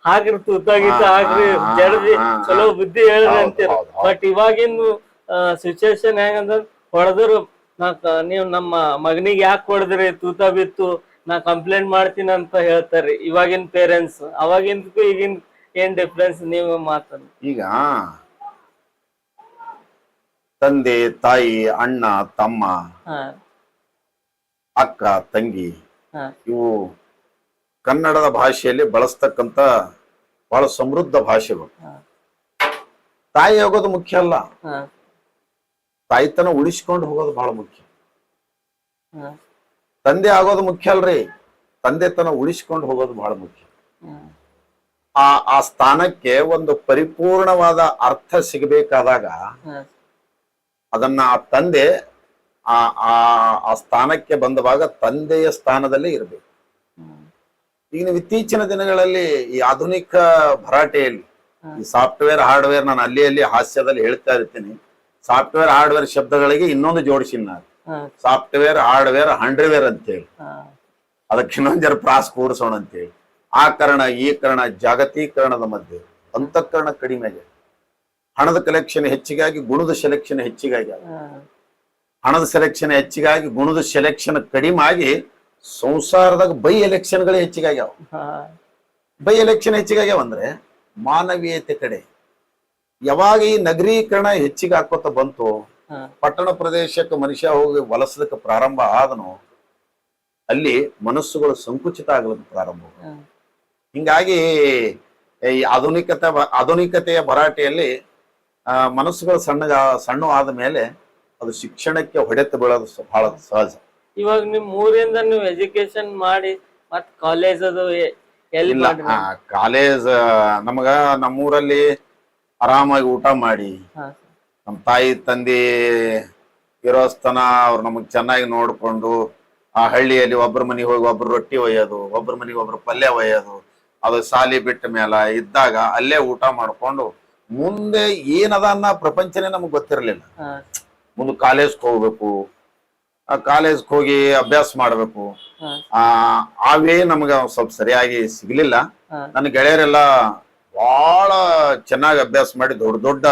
ಹಾಗ್ರಿ ತೂತಾಗಿತ್ತು ಹಾಗ್ರಿ ಜಡ್ದಿ ಚಲೋ ಬುದ್ಧಿ ಹೇಳ್ರಿ ಅಂತೀರ. ಬಟ್ ಇವಾಗಿನ ಸಿಚುವೇಶನ್ ಹೆಂಗಂದ್ರ ಹೊಡೆದ್ರು ನೀವ್ ನಮ್ಮ ಮಗನಿಗೆ ಯಾಕೆ ಹೊಡೆದ್ರಿ ತೂತ ಬಿತ್ತು ನಾ ಕಂಪ್ಲೇಂಟ್ ಮಾಡ್ತೀನಿ ಅಂತ ಹೇಳ್ತಾರ್ರಿ ಇವಾಗಿನ ಪೇರೆಂಟ್ಸ್. ಅವಾಗಿಂದಕ್ಕೂ ಈಗಿನ ಏನ್ ಡಿಫ್ರೆನ್ಸ್ ನೀವು ಮಾತಾಡ? ಈಗ ತಂದೆ ತಾಯಿ ಅಣ್ಣ ತಮ್ಮ ಅಕ್ಕ ತಂಗಿ ಇವು ಕನ್ನಡದ ಭಾಷೆಯಲ್ಲಿ ಬಳಸ್ತಕ್ಕಂತ ಬಹಳ ಸಮೃದ್ಧ ಭಾಷೆಗಳು. ತಾಯಿ ಆಗೋದು ಮುಖ್ಯ ಅಲ್ಲ, ತಾಯಿತನ ಉಳಿಸ್ಕೊಂಡು ಹೋಗೋದು ಬಹಳ ಮುಖ್ಯ. ತಂದೆ ಆಗೋದು ಮುಖ್ಯ ಅಲ್ರಿ, ತಂದೆತನ ಉಳಿಸ್ಕೊಂಡು ಹೋಗೋದು ಬಹಳ ಮುಖ್ಯ. ಆ ಸ್ಥಾನಕ್ಕೆ ಒಂದು ಪರಿಪೂರ್ಣವಾದ ಅರ್ಥ ಸಿಗಬೇಕಾದಾಗ ಅದನ್ನ ಆ ತಂದೆ ಆ ಸ್ಥಾನಕ್ಕೆ ಬಂದವಾಗ ತಂದೆಯ ಸ್ಥಾನದಲ್ಲಿ ಇರಬೇಕು. ಈಗ ನೀವು ಇತ್ತೀಚಿನ ದಿನಗಳಲ್ಲಿ ಈ ಆಧುನಿಕ ಭರಾಟೆಯಲ್ಲಿ ಈ ಸಾಫ್ಟ್ವೇರ್ ಹಾರ್ಡ್ವೇರ್, ನಾನು ಅಲ್ಲಿ ಹಾಸ್ಯದಲ್ಲಿ ಹೇಳ್ತಾ ಇರ್ತೀನಿ, ಸಾಫ್ಟ್ವೇರ್ ಹಾರ್ಡ್ವೇರ್ ಶಬ್ದಗಳಿಗೆ ಇನ್ನೊಂದು ಜೋಡಿಸಿನ ನಾನು, ಸಾಫ್ಟ್ವೇರ್ ಹಾರ್ಡ್ವೇರ್ ಹಂಡ್ರ್ವೇರ್ ಅಂತೇಳಿ, ಅದಕ್ಕೆ ಇನ್ನೊಂದು ಜರ ಪ್ರಾಸ್ ಕೂಡಿಸೋಣ ಅಂತೇಳಿ. ಆ ಕಾರಣ ಈ ಕಾರಣ ಜಾಗತೀಕರಣದ ಮಧ್ಯೆ ಅಂತಃಕರಣ ಕಡಿಮೆ ಆಗಿದೆ. ಹಣದ ಕಲೆಕ್ಷನ್ ಹೆಚ್ಚಿಗಾಗಿ ಗುಣದ ಸೆಲೆಕ್ಷನ್ ಹೆಚ್ಚಿಗಾಗಿ, ಹಣದ ಸೆಲೆಕ್ಷನ್ ಹೆಚ್ಚಿಗಾಗಿ ಗುಣದ ಸೆಲೆಕ್ಷನ್ ಕಡಿಮೆ ಆಗಿ ಸಂಸಾರದಾಗ ಬೈ ಎಲೆಕ್ಷನ್ಗಳೇ ಹೆಚ್ಚಿಗಾಗ್ಯಾವ. ಬೈ ಎಲೆಕ್ಷನ್ ಹೆಚ್ಚಿಗಾಗ್ಯಾವ ಅಂದ್ರೆ ಮಾನವೀಯತೆ ಕಡೆ ಯಾವಾಗ ಈ ನಗರೀಕರಣ ಹೆಚ್ಚಿಗೆ ಹಾಕೋತ ಬಂತು, ಪಟ್ಟಣ ಪ್ರದೇಶಕ್ಕೆ ಮನುಷ್ಯ ಹೋಗಿ ವಲಸಲಿಕ್ಕೆ ಪ್ರಾರಂಭ ಆದನು, ಅಲ್ಲಿ ಮನಸ್ಸುಗಳು ಸಂಕುಚಿತ ಆಗಲಿಕ್ಕೆ ಪ್ರಾರಂಭ. ಹಿಂಗಾಗಿ ಈ ಆಧುನಿಕತೆಯ ಭರಾಟೆಯಲ್ಲಿ ಮನಸ್ಸುಗಳು ಸಣ್ಣ ಆದ ಮೇಲೆ ಅದು ಶಿಕ್ಷಣಕ್ಕೆ ಹೊಡೆತ ಬೀಳೋದು ಬಹಳ ಸಹಜ. ಇವಾಗ ನಿಮ್ ಊರಿಂದ ನೀವು ಎಜುಕೇಶನ್ ಮಾಡಿ ಮತ್ ಕಾಲೇಜ್ ಅದು ಇಲ್ಲ, ಕಾಲೇಜ್ ನಮ್ಮೂರಲ್ಲಿ ಆರಾಮಾಗಿ ಊಟ ಮಾಡಿ ನಮ್ಮ ತಾಯಿ ತಂದೆ ಇರೋಸ್ತನ ಅವ್ರು ನಮಗ್ ಚೆನ್ನಾಗಿ ನೋಡ್ಕೊಂಡು, ಆ ಹಳ್ಳಿಯಲ್ಲಿ ಒಬ್ಬರ ಮನೆಗೆ ಹೋಗಿ ಒಬ್ರು ರೊಟ್ಟಿ ಒಯ್ಯೋದು, ಒಬ್ಬರ ಮನೆಗೆ ಒಬ್ರು ಪಲ್ಯ ಒಯ್ಯೋದು, ಅದು ಸಾಲಿ ಬಿಟ್ಟ ಮೇಲೆ ಇದ್ದಾಗ ಅಲ್ಲೇ ಊಟ ಮಾಡ್ಕೊಂಡು ಮುಂದೆ ಏನದ ಅನ್ನೋ ಪ್ರಪಂಚನೇ ನಮಗ್ ಗೊತ್ತಿರಲಿಲ್ಲ. ಮುಂದೆ ಕಾಲೇಜ್ಗೆ ಹೋಗ್ಬೇಕು, ಕಾಲೇಜ್ಗೆ ಹೋಗಿ ಅಭ್ಯಾಸ ಮಾಡ್ಬೇಕು, ಅವೇ ನಮ್ಗ ಸ್ವಲ್ಪ ಸರಿಯಾಗಿ ಸಿಗ್ಲಿಲ್ಲ. ನನ್ನ ಗೆಳೆಯರೆಲ್ಲ ಬಹಳ ಚೆನ್ನಾಗಿ ಅಭ್ಯಾಸ ಮಾಡಿ ದೊಡ್ಡ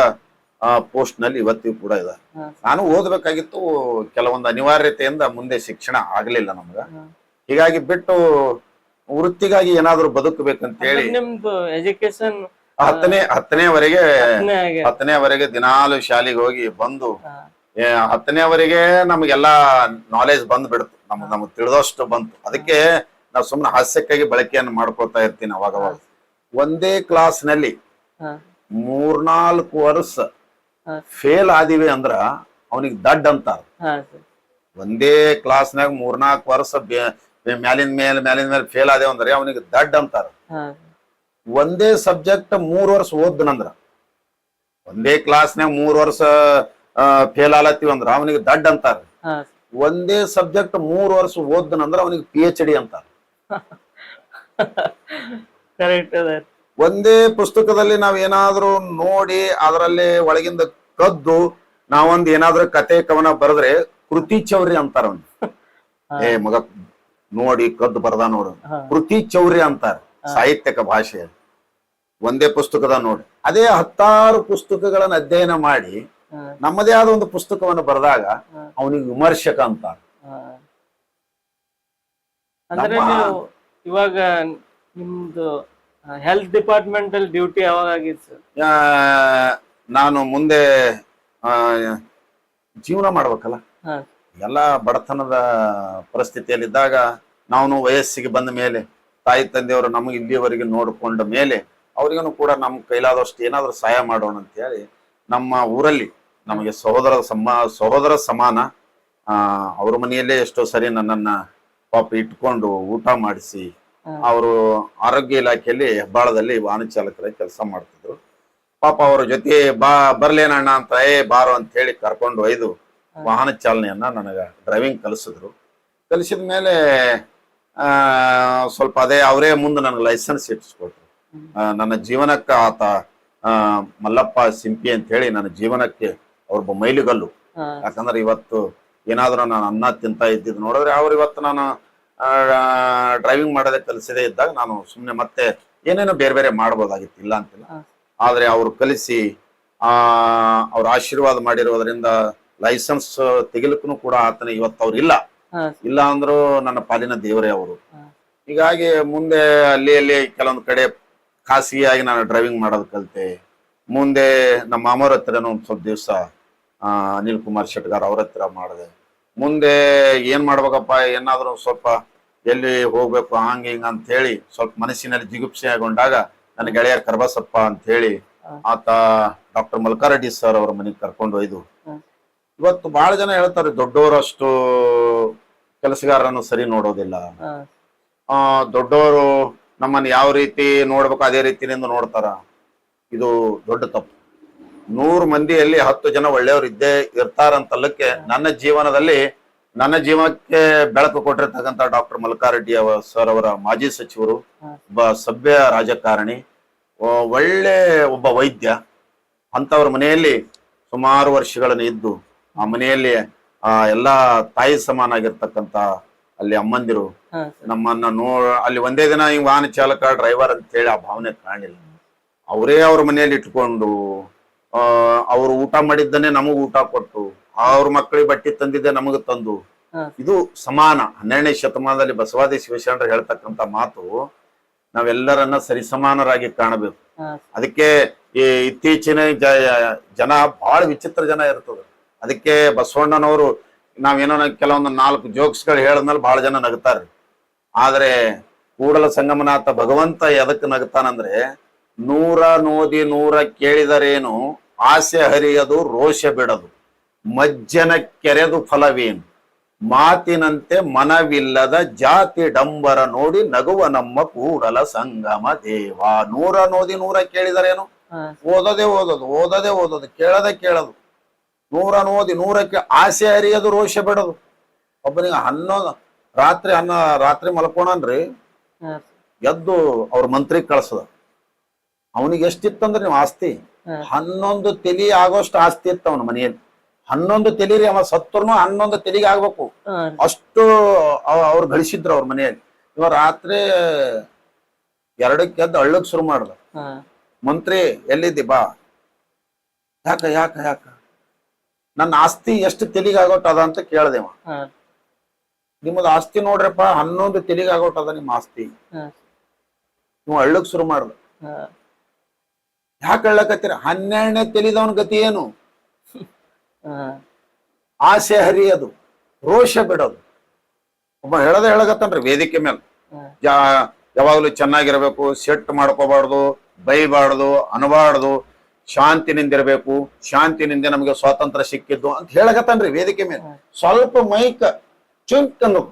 ಪೋಸ್ಟ್ ನಲ್ಲಿ ಇವತ್ತಿಗೂ ಕೂಡ ಇದ್ದಾರೆ. ನಾನು ಓದ್ಬೇಕಾಗಿತ್ತು, ಕೆಲವೊಂದು ಅನಿವಾರ್ಯತೆಯಿಂದ ಮುಂದೆ ಶಿಕ್ಷಣ ಆಗ್ಲಿಲ್ಲ ನಮ್ಗ. ಹೀಗಾಗಿ ಬಿಟ್ಟು ವೃತ್ತಿಗಾಗಿ ಏನಾದ್ರು ಬದುಕಬೇಕಂತ ಹೇಳಿ ನಿಮ್ದು ಎಜುಕೇಶನ್ ಹತ್ತನೇವರೆಗೆ ದಿನಾಲು ಶಾಲೆಗೆ ಹೋಗಿ ಬಂದು 10ನೇವರೆಗೆ ನಮ್ಗೆಲ್ಲಾ ನಾಲೆಜ್ ಬಂದ್ ಬಿಡ್ತು, ನಮಗ್ ತಿಳಿದಷ್ಟು ಬಂತು. ಅದಕ್ಕೆ ನಾವು ಸುಮ್ನೆ ಹಾಸ್ಯಕ್ಕಾಗಿ ಬಳಕೆಯನ್ನು ಮಾಡ್ಕೊಳ್ತಾ ಇರ್ತೀನಿ. ಅವಾಗ ಒಂದೇ ಕ್ಲಾಸ್ ನಲ್ಲಿ 3-4 ವರ್ಷ ಫೇಲ್ ಆದಿವಿ ಅಂದ್ರ ಅವನಿಗೆ ದಡ್ಡ ಅಂತಾರ. ಒಂದೇ ಕ್ಲಾಸ್ನಾಗ 3-4 ವರ್ಷ ಮ್ಯಾಲಿನ ಮೇಲೆ ಫೇಲ್ ಆದೇವ್ ಅಂದ್ರೆ ಅವನಿಗೆ ದಡ್ಡ ಅಂತಾರ. ಒಂದೇ ಸಬ್ಜೆಕ್ಟ್ 3 ವರ್ಷ ಓದ್ದನಂದ್ರ, ಒಂದೇ ಕ್ಲಾಸ್ನಾಗ 3 ವರ್ಷ ಫೇಲ್ ಆಲತ್ತೀವಿ ಅಂದ್ರ ಅವನಿಗೆ ದಡ್ಡ ಅಂತಾರ. ಒಂದೇ ಸಬ್ಜೆಕ್ಟ್ 3 ವರ್ಷ ಓದ್ದನಂದ್ರ ಅವನಿಗೆ PhD ಅಂತಾರ. ಒಂದೇ ಪುಸ್ತಕದಲ್ಲಿ ನಾವ್ ಏನಾದ್ರೂ ನೋಡಿ ಅದರಲ್ಲಿ ಒಳಗಿಂದ ಕದ್ದು ನಾವೊಂದ್ ಏನಾದ್ರೂ ಕತೆ ಕವನ ಬರೆದ್ರೆ ಕೃತಿ ಚೌರ್ಯ ಅಂತಾರ. ಅವನು ಮಗ ನೋಡಿ ಕದ್ದು ಬರ್ದ ನೋಡು, ಕೃತಿ ಚೌರ್ಯ ಅಂತಾರ ಸಾಹಿತ್ಯಕ ಭಾಷೆಯಲ್ಲಿ. ಒಂದೇ ಪುಸ್ತಕದ ನೋಡಿ ಅದೇ 10 ಪುಸ್ತಕಗಳನ್ನ ಅಧ್ಯಯನ ಮಾಡಿ ನಮ್ಮದೇ ಆದ ಒಂದು ಪುಸ್ತಕವನ್ನು ಬರೆದಾಗ ಅವನಿಗೆ ವಿಮರ್ಶಕ ಅಂತಾರ. ಅಂದ್ರೆ ನೀವು ಇವಾಗ ನಿಮ್ದು ಹೆಲ್ತ್ ಡಿಪಾರ್ಟ್ಮೆಂಟ್ ಅಲ್ಲಿ ಡ್ಯೂಟಿ ಯಾವಾಗ ಆಗಿತ್ತು ಸರ್? ನಾನು ಮುಂದೆ ಆ ಜೀವನ ಮಾಡ್ಬೇಕಲ್ಲ. ಹಾ ಎಲ್ಲ ಬಡತನದ ಪರಿಸ್ಥಿತಿಯಲ್ಲಿದ್ದಾಗ ನಾವು ವಯಸ್ಸಿಗೆ ಬಂದ ಮೇಲೆ ತಾಯಿ ತಂದೆಯವರು ನಮಗೆ ಇಲ್ಲಿಯವರೆಗೆ ನೋಡಿಕೊಂಡ ಮೇಲೆ ಅವ್ರಿಗೂ ಕೂಡ ನಮ್ಮ ಕೈಲಾದಷ್ಟು ಏನಾದರೂ ಸಹಾಯ ಮಾಡೋಣ ಅಂತ ಹೇಳಿ ನಮ್ಮ ಊರಲ್ಲಿ ನಮಗೆ ಸಹೋದರ ಸಮಾನ ಅವ್ರ ಮನೆಯಲ್ಲೇ ಎಷ್ಟೋ ಸರಿ ನನ್ನನ್ನ ಪಾಪ ಇಟ್ಕೊಂಡು ಊಟ ಮಾಡಿಸಿ, ಅವರು ಆರೋಗ್ಯ ಇಲಾಖೆಯಲ್ಲಿ ಹೆಬ್ಬಾಳದಲ್ಲಿ ವಾಹನ ಚಾಲಕರ ಕೆಲಸ ಮಾಡ್ತಿದ್ರು. ಪಾಪ ಅವ್ರ ಜೊತೆ ಬರ್ಲೇನಣ್ಣ ಅಂತ ಬಾರೋ ಅಂತ ಹೇಳಿ ಕರ್ಕೊಂಡು ಒಯ್ದು ವಾಹನ ಚಾಲನೆಯನ್ನ ನನಗೆ ಡ್ರೈವಿಂಗ್ ಕಲಿಸಿದ್ರು. ಕಲಿಸಿದ ಮೇಲೆ ಸ್ವಲ್ಪ ಅದೇ ಅವರೇ ಮುಂದೆ ನನಗೆ ಲೈಸೆನ್ಸ್ ಇಟ್ಟಿಸ್ಕೊಟ್ರು. ನನ್ನ ಜೀವನಕ್ಕೆ ಆತ ಮಲ್ಲಪ್ಪ ಸಿಂಪಿ ಅಂತ ಹೇಳಿ ನನ್ನ ಜೀವನಕ್ಕೆ ಅವ್ರ ಮೈಲಿಗಲ್ಲು. ಯಾಕಂದ್ರೆ ಇವತ್ತು ಏನಾದ್ರೂ ನಾನು ಅನ್ನ ತಿಂತ ಇದ್ದಿದ್ದು ನೋಡಿದ್ರೆ ಅವ್ರು ಇವತ್ತು ನಾನು ಡ್ರೈವಿಂಗ್ ಮಾಡೋದೇ ಕಲಿಸದೇ ಇದ್ದಾಗ ನಾನು ಸುಮ್ಮನೆ ಮತ್ತೆ ಏನೇನೋ ಬೇರೆ ಬೇರೆ ಮಾಡ್ಬೋದಾಗಿತ್ತು, ಇಲ್ಲ ಅಂತಿಲ್ಲ. ಆದ್ರೆ ಅವ್ರು ಕಲಿಸಿ ಅವ್ರ ಆಶೀರ್ವಾದ ಮಾಡಿರೋದ್ರಿಂದ ಲೈಸೆನ್ಸ್ ತೆಗಿಲಿಕ್ಕೂ ಕೂಡ ಆತನ ಇವತ್ತು ಅವ್ರು ಇಲ್ಲ ಅಂದ್ರು ನನ್ನ ಪಾಲಿನ ದೇವರೇ ಅವರು. ಹೀಗಾಗಿ ಮುಂದೆ ಅಲ್ಲಿ ಕೆಲವೊಂದು ಕಡೆ ಖಾಸಗಿಯಾಗಿ ನಾನು ಡ್ರೈವಿಂಗ್ ಮಾಡೋದು ಕಲಿತೆ. ಮುಂದೆ ನಮ್ಮ ಮಾಮವ್ರ ಹತ್ರನೂ ಒಂದು ಸ್ವಲ್ಪ ದಿವಸ ಅನಿಲ್ ಕುಮಾರ್ ಶೆಟ್ಗಾರ್ ಅವ್ರ ಹತ್ರ ಮಾಡಿದೆ. ಮುಂದೆ ಏನ್ ಮಾಡ್ಬೇಕಪ್ಪ, ಏನಾದ್ರು ಸ್ವಲ್ಪ ಎಲ್ಲಿ ಹೋಗ್ಬೇಕು ಹಂಗ ಹಿಂಗ ಅಂತ ಹೇಳಿ ಸ್ವಲ್ಪ ಮನಸ್ಸಿನಲ್ಲಿ ಜಿಗುಪ್ಸೆ ಆಗೊಂಡಾಗ ನನ್ನ ಗೆಳೆಯ ಕರ್ಬಸಪ್ಪ ಅಂತ ಹೇಳಿ ಆತ ಡಾಕ್ಟರ್ ಮಲ್ಕಾರೆಡ್ಡಿ ಸರ್ ಅವ್ರ ಮನೆಗೆ ಕರ್ಕೊಂಡು ಒಯ್ದು. ಇವತ್ತು ಬಹಳ ಜನ ಹೇಳ್ತಾರೆ ದೊಡ್ಡವರಷ್ಟು ಕೆಲಸಗಾರರನ್ನು ಸರಿ ನೋಡೋದಿಲ್ಲ, ದೊಡ್ಡವರು ನಮ್ಮನ್ನು ಯಾವ ರೀತಿ ನೋಡ್ಬೇಕು ಅದೇ ರೀತಿಯಿಂದ ನೋಡ್ತಾರ. ಇದು ದೊಡ್ಡ ತಪ್ಪು. 100 ಮಂದಿಯಲ್ಲಿ 10 ಜನ ಒಳ್ಳೆಯವರು ಇರ್ತಾರಂತಲ್ಲಕ್ಕೆ ನನ್ನ ಜೀವನಕ್ಕೆ ಬೆಳಕು ಕೊಟ್ಟಿರ್ತಕ್ಕಂಥ ಡಾಕ್ಟರ್ ಮಲ್ಕಾರೆಡ್ಡಿ ಸರ್ ಅವರ ಮಾಜಿ ಸಚಿವರು, ಒಬ್ಬ ಸಭ್ಯ ರಾಜಕಾರಣಿ, ಒಬ್ಬ ವೈದ್ಯ, ಅಂತವ್ರ ಮನೆಯಲ್ಲಿ ಸುಮಾರು ವರ್ಷಗಳನ್ನು ಇದ್ದು ಆ ಮನೆಯಲ್ಲಿ ಎಲ್ಲಾ ತಾಯಿ ಸಮಾನ ಆಗಿರ್ತಕ್ಕಂಥ ಅಲ್ಲಿ ಅಮ್ಮಂದಿರು ನಮ್ಮನ್ನ ಅಲ್ಲಿ ಒಂದೇ ದಿನ ಹಿಂಗ್ ವಾಹನ ಚಾಲಕ ಡ್ರೈವರ್ ಅಂತ ಹೇಳಿ ಆ ಭಾವನೆ ಕಾಣಿಲ್ಲ. ಅವರೇ ಅವ್ರ ಮನೆಯಲ್ಲಿ ಇಟ್ಕೊಂಡು ಅವ್ರು ಊಟ ಮಾಡಿದ್ದನ್ನೇ ನಮಗ್ ಊಟ ಕೊಟ್ಟು, ಅವ್ರ ಮಕ್ಕಳಿಗೆ ಬಟ್ಟೆ ತಂದಿದ್ದೆ ನಮಗ್ ತಂದು, ಇದು ಸಮಾನ. 12ನೇ ಶತಮಾನದಲ್ಲಿ ಬಸವಾದಿ ಶಿವಶರಣರು ಹೇಳ್ತಕ್ಕಂಥ ಮಾತು ನಾವೆಲ್ಲರನ್ನ ಸರಿಸಮಾನರಾಗಿ ಕಾಣಬೇಕು. ಅದಕ್ಕೆ ಈ ಇತ್ತೀಚಿನ ಜನ ಬಹಳ ವಿಚಿತ್ರ ಜನ ಇರ್ತದೆ. ಅದಕ್ಕೆ ಬಸವಣ್ಣನವರು ನಾವೇನೋ ಕೆಲವೊಂದು 4 ಜೋಕ್ಸ್ಗಳು ಹೇಳಿದ್ಮೇಲೆ ಬಹಳ ಜನ ನಗ್ತಾರೆ. ಆದ್ರೆ ಕೂಡಲ ಸಂಗಮನಾಥ ಭಗವಂತ ಎದಕ್ಕೆ ನಗ್ತಾನಂದ್ರೆ, 100 ನೋದಿ 100 ಕೇಳಿದರೇನು, ಆಸೆ ಹರಿಯದು ರೋಷ ಬಿಡದು, ಮಜ್ಜನ ಕೆರೆದು ಫಲವೇನು, ಮಾತಿನಂತೆ ಮನವಿಲ್ಲದ ಜಾತಿ ಡಂಬರ ನೋಡಿ ನಗುವ ನಮ್ಮ ಕೂಡಲ ಸಂಗಮ ದೇವ. 100 ನೋದಿ 100 ಕೇಳಿದರೇನು, ಓದೋದೇ ಓದೋದು, ಕೇಳದೆ ಕೇಳದು. 100 ನೋದಿ 100ಕ್ಕೆ ಆಸೆ ಹರಿಯದು ರೋಷ ಬಿಡದು. ಒಬ್ಬನಿಗೆ 11 ರಾತ್ರಿ ಮಲ್ಕೋಣನ್ರಿ, ಎದ್ದು ಅವ್ರ ಮಂತ್ರಿ ಕಳ್ಸದ. ಅವನಿಗೆ ಎಷ್ಟಿತ್ತಂದ್ರೆ ನೀವು ಆಸ್ತಿ 11 ತೆಲಿ ಆಗೋಷ್ಟು ಆಸ್ತಿ ಇತ್ತು ಅವನ ಮನೆಯಲ್ಲಿ. 11 ತೆಲಿರಿ, ಅವ ಸತ್ತರ್ನು 11 ತೆಲಿಗೆ ಆಗ್ಬೇಕು, ಅಷ್ಟು ಅವ್ರು ಗಳಿಸಿದ್ರು ಅವ್ರ ಮನೆಯಲ್ಲಿ. ಇವ ರಾತ್ರಿ 2ಕ್ಕೆ ಎದ್ದು ಅಳ್ಳಕ್ ಶುರು ಮಾಡ್ದ. ಮಂತ್ರಿ ಎಲ್ಲಿದ್ದಿ ಬಾ. ಯಾಕ ನನ್ನ ಆಸ್ತಿ ಎಷ್ಟು ತೆಲಿಗೆ ಆಗೋಟದ ಅಂತ ಕೇಳ್ದೇವ. ನಿಮ್ಮದು ಆಸ್ತಿ ನೋಡ್ರಪ್ಪ 11 ತೆಲಿಗೆ ಆಗೋಟದ ನಿಮ್ಮ ಆಸ್ತಿ. ನೀವು ಅಳ್ಳಕ್ ಶುರು ಮಾಡ್ದ. ಯಾಕೆ ಅಳ್ಳಕತ್ತೀರ? 12ನೇ ತೆಲಿದವನ್ ಗತಿ ಏನು? ಆಸೆ ಹರಿಯದು ರೋಷ ಬಿಡೋದು. ಒಬ್ಬ ಹೇಳಗತ್ತನ್ರಿ ವೇದಿಕೆ ಮೇಲೆ, ಯಾವಾಗ್ಲೂ ಚೆನ್ನಾಗಿರ್ಬೇಕು, ಸೆಟ್ ಮಾಡ್ಕೋಬಾರ್ದು, ಬೈಬಾರ್ದು, ಅನಬಾರ್ದು, ಶಾಂತಿನಿಂದಿರ್ಬೇಕು, ಶಾಂತಿನಿಂದ ನಮ್ಗೆ ಸ್ವಾತಂತ್ರ್ಯ ಸಿಕ್ಕಿದ್ದು ಅಂತ ಹೇಳಕತ್ತನ್ರಿ ವೇದಿಕೆ ಮೇಲೆ. ಸ್ವಲ್ಪ ಮೈಕ್ ಚುಂಕ್ ಅನ್ನು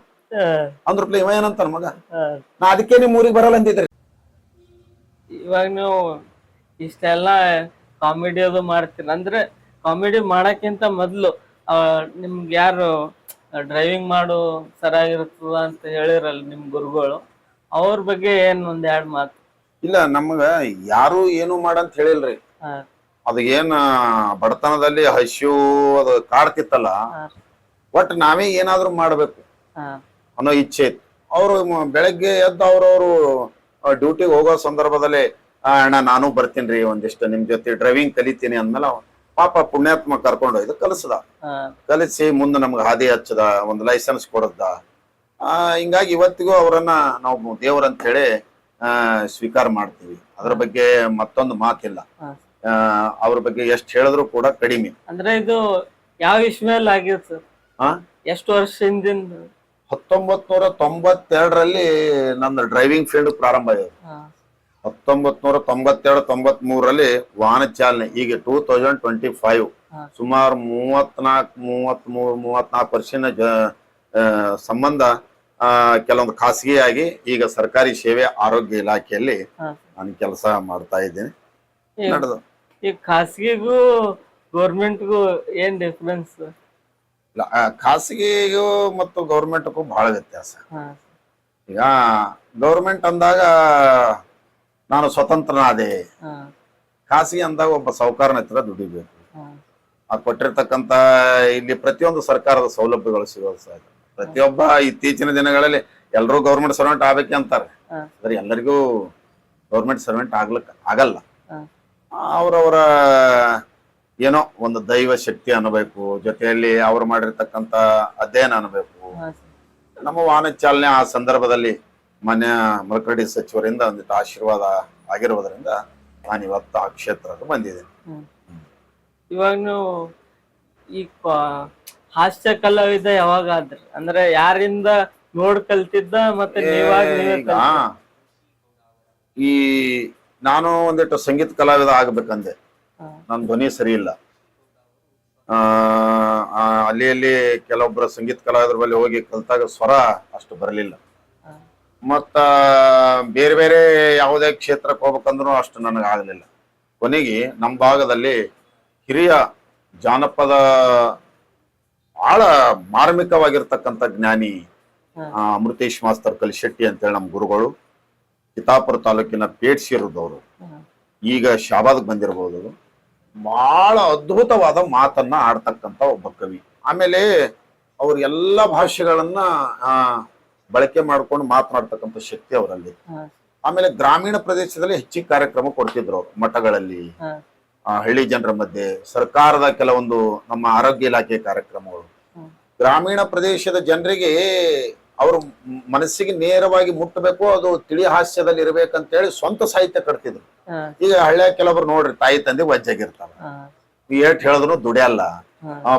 ಅಂದ್ರಪ್ಲೆ ಇವ ಏನಂತಾನ ಮಗ, ನಾ ಅದಕ್ಕೆ ನಿಮ್ ಊರಿಗೆ ಬರಲ್ಲ ಅಂದಿದ್ರಿ. ಇವಾಗ ನೀವು ಇಷ್ಟೆಲ್ಲ ಕಾಮಿಡಿ ಅದು ಮಾಡ್ತೀರ ಅಂದ್ರೆ, ಕಾಮಿಡಿ ಮಾಡಕ್ಕಿಂತ ಮೊದ್ಲು ನಿಮ್ಗೆ ಯಾರು ಡ್ರೈವಿಂಗ್ ಮಾಡು ಸರಿಯಾಗಿರ್ತದ ಅಂತ ಹೇಳಿರಲ್ಲ ನಿಮ್ ಗುರುಗಳು, ಅವ್ರ ಬಗ್ಗೆ ಏನ್ 1-2 ಮಾತು? ಇಲ್ಲ, ನಮ್ಗ ಯಾರು ಏನು ಮಾಡಂತ ಹೇಳಿಲ್ರಿ. ಅದು ಏನ್ ಬಡತನದಲ್ಲಿ ಹಸಿವು ಅದು ಕಾಡ್ತಿತ್ತಲ್ಲ, ಒಟ್ ನಾವೇ ಏನಾದ್ರು ಮಾಡ್ಬೇಕು ಅನ್ನೋ ಇಚ್ಛೆ ಇತ್ತು. ಅವರು ಬೆಳಗ್ಗೆ ಎದ್ದು ಅವ್ರವ್ರು ಡ್ಯೂಟಿಗೆ ಹೋಗೋ ಸಂದರ್ಭದಲ್ಲಿ, ಅಣ್ಣ ನಾನು ಬರ್ತೀನಿ, ಒಂದಿಷ್ಟು ನಿಮ್ ಜೊತೆ ಡ್ರೈವಿಂಗ್ ಕಲಿತೀನಿ ಅಂದ್ಮೇಲೆ ಪಾಪ ಪುಣ್ಯಾತ್ಮ ಕರ್ಕೊಂಡು ಹೋಯ್ದು ಕಲಿಸಿ ಮುಂದೆ ನಮ್ಗೆ ಹಾದಿ ಹಚ್ಚದ, ಒಂದು ಲೈಸೆನ್ಸ್ ಕೊಡದ್ದ. ಹಿಂಗಾಗಿ ಇವತ್ತಿಗೂ ಅವರನ್ನ ನಾವು ದೇವರಂತ ಹೇಳಿ ಸ್ವೀಕಾರ ಮಾಡ್ತೀವಿ. ಅದ್ರ ಬಗ್ಗೆ ಮತ್ತೊಂದು ಮಾತಿಲ್ಲ. ಅವ್ರ ಬಗ್ಗೆ ಎಷ್ಟು ಹೇಳಿದ್ರು ಕೂಡ ಕಡಿಮೆ. ಅಂದ್ರೆ ಇದು ಯಾವ ಇಸ್ವಿಯಲ್ಲಿ ಆಗಿತ್ತು ಸರ್? ಹಾ, ಎಷ್ಟು ವರ್ಷ ಹಿಂದಿಂದ? 1992ರಲ್ಲಿ ನನ್ನ ಡ್ರೈವಿಂಗ್ ಫೀಲ್ಡ್ ಪ್ರಾರಂಭ ಆಗಿದೆ. 1992-93ರಲ್ಲಿ ವಾಹನ ಚಾಲನೆ. ಈಗ 2025 ಸುಮಾರು 34 ವರ್ಷದ ಸಂಬಂಧ ಕೆಲವೊಂದು ಖಾಸಗಿಯಾಗಿ ಈಗ ಸರ್ಕಾರಿ ಸೇವೆ ಆರೋಗ್ಯ ಇಲಾಖೆಯಲ್ಲಿ ನಾನು ಕೆಲಸ ಮಾಡ್ತಾ ಇದ್ದೀನಿ. ನಡೆದು ಈ ಖಾಸಗಿಗೂ ಗೌರ್ಮೆಂಟ್ಗೂ ಏನ್ ಡಿಫ್ರೆನ್ಸ್? ಖಾಸಗಿಗೂ ಮತ್ತು ಗೌರ್ಮೆಂಟ್ಗೂ ಬಹಳ ವ್ಯತ್ಯಾಸ. ಈಗ ಗೌರ್ಮೆಂಟ್ ಅಂದಾಗ ನಾನು ಸ್ವತಂತ್ರನಾದೆ, ಖಾಸಗಿ ಅಂದಾಗ ಒಬ್ಬ ಸಾಹುಕಾರನ ಹತ್ರ ದುಡಿಬೇಕು. ಆ ಕೊಟ್ಟಿರ್ತಕ್ಕಂತ ಇಲ್ಲಿ ಪ್ರತಿಯೊಂದು ಸರ್ಕಾರದ ಸೌಲಭ್ಯಗಳು ಸಿಗೋದು ಸಹ. ಪ್ರತಿಯೊಬ್ಬ ಇತ್ತೀಚಿನ ದಿನಗಳಲ್ಲಿ ಎಲ್ಲರೂ ಗೌರ್ಮೆಂಟ್ ಸರ್ವೆಂಟ್ ಆಗ್ಬೇಕೆ ಅಂತಾರೆ, ಆದ್ರೆ ಎಲ್ಲರಿಗೂ ಗೌರ್ಮೆಂಟ್ ಸರ್ವೆಂಟ್ ಆಗಲ್ಲ. ಅವ್ರವರ ಏನೋ ಒಂದು ದೈವ ಶಕ್ತಿ ಅನ್ನಬೇಕು, ಜೊತೆಯಲ್ಲಿ ಅವ್ರು ಮಾಡಿರ್ತಕ್ಕಂತ ಅಧ್ಯಯನ ಅನ್ನಬೇಕು. ನಮ್ಮ ವಾಹನ ಚಾಲನೆ ಆ ಸಂದರ್ಭದಲ್ಲಿ ಮಾನ್ಯ ಮರಕರಡಿ ಸಚಿವರಿಂದ ಒಂದಿಟ್ಟು ಆಶೀರ್ವಾದ ಆಗಿರುವುದರಿಂದ ನಾನು ಇವತ್ತು ಆ ಕ್ಷೇತ್ರಕ್ಕೆ ಬಂದಿದ್ದೇನೆ. ಇವಾಗ ನೀವು ಈ ಹಾಸ್ಯ ಕಲಾವಿದ ಯಾವಾಗ ಆದ್ರಿ? ಅಂದ್ರೆ ಯಾರಿಂದ ನೋಡ್ ಕಲ್ತಿದ್ದ ಮತ್ತೆ ಈ ನಾನು ಒಂದಿಟ್ಟು ಸಂಗೀತ ಕಲಾವಿದ ಆಗ್ಬೇಕಂದೆ. ನನ್ನ ಧ್ವನಿ ಸರಿ ಇಲ್ಲ. ಅಲ್ಲಿ ಕೆಲವೊಬ್ಬರ ಸಂಗೀತ ಕಲಾವಿದರ ಬಳಿ ಹೋಗಿ ಕಲ್ತಾಗ ಸ್ವರ ಅಷ್ಟು ಬರಲಿಲ್ಲ. ಮತ್ತ ಬೇರೆ ಬೇರೆ ಯಾವುದೇ ಕ್ಷೇತ್ರಕ್ಕೆ ಹೋಗ್ಬೇಕಂದ್ರೂ ಅಷ್ಟು ನನಗೆ ಆಗಲಿಲ್ಲ. ಕೊನೆಗೆ ನಮ್ಮ ಭಾಗದಲ್ಲಿ ಹಿರಿಯ ಜಾನಪದ ಬಹಳ ಮಾರ್ಮಿಕವಾಗಿರ್ತಕ್ಕಂಥ ಜ್ಞಾನಿ ಅಮೃತೇಶ್ ಮಾಸ್ತರ್ ಕಲಿಶೆಟ್ಟಿ ಅಂತೇಳಿ ನಮ್ಮ ಗುರುಗಳು, ಚಿತ್ತಾಪುರ ತಾಲೂಕಿನ ಪೇಟ್ಸಿರದವರು, ಈಗ ಶಾಬಾದ್ಗೆ ಬಂದಿರಬಹುದು. ಬಹಳ ಅದ್ಭುತವಾದ ಮಾತನ್ನ ಆಡ್ತಕ್ಕಂಥ ಒಬ್ಬ ಕವಿ. ಆಮೇಲೆ ಅವ್ರ ಎಲ್ಲ ಭಾಷೆಗಳನ್ನ ಬಳಕೆ ಮಾಡ್ಕೊಂಡು ಮಾತನಾಡ್ತಕ್ಕಂಥ ಶಕ್ತಿ ಅವರಲ್ಲಿ. ಆಮೇಲೆ ಗ್ರಾಮೀಣ ಪ್ರದೇಶದಲ್ಲಿ ಹೆಚ್ಚಿಗೆ ಕಾರ್ಯಕ್ರಮ ಕೊಡ್ತಿದ್ರು ಅವರು, ಮಠಗಳಲ್ಲಿ, ಹಳ್ಳಿ ಜನರ ಮಧ್ಯೆ, ಸರ್ಕಾರದ ಕೆಲವೊಂದು ನಮ್ಮ ಆರೋಗ್ಯ ಇಲಾಖೆ ಕಾರ್ಯಕ್ರಮಗಳು. ಗ್ರಾಮೀಣ ಪ್ರದೇಶದ ಜನರಿಗೆ ಅವ್ರ ಮನಸ್ಸಿಗೆ ನೇರವಾಗಿ ಮುಟ್ಟಬೇಕು, ಅದು ತಿಳಿ ಹಾಸ್ಯದಲ್ಲಿ ಇರ್ಬೇಕಂತೇಳಿ ಸ್ವಂತ ಸಾಹಿತ್ಯ ಕಟ್ತಿದ್ರು. ಈಗ ಹಳ್ಳಿಯ ಕೆಲವರು ನೋಡ್ರಿ ತಾಯಿ ತಂದೆ ವಜ್ಜಾಗಿರ್ತಾವ, ಏಟ್ ಹೇಳಿದ್ರು ದುಡಿಯಲ್ಲ,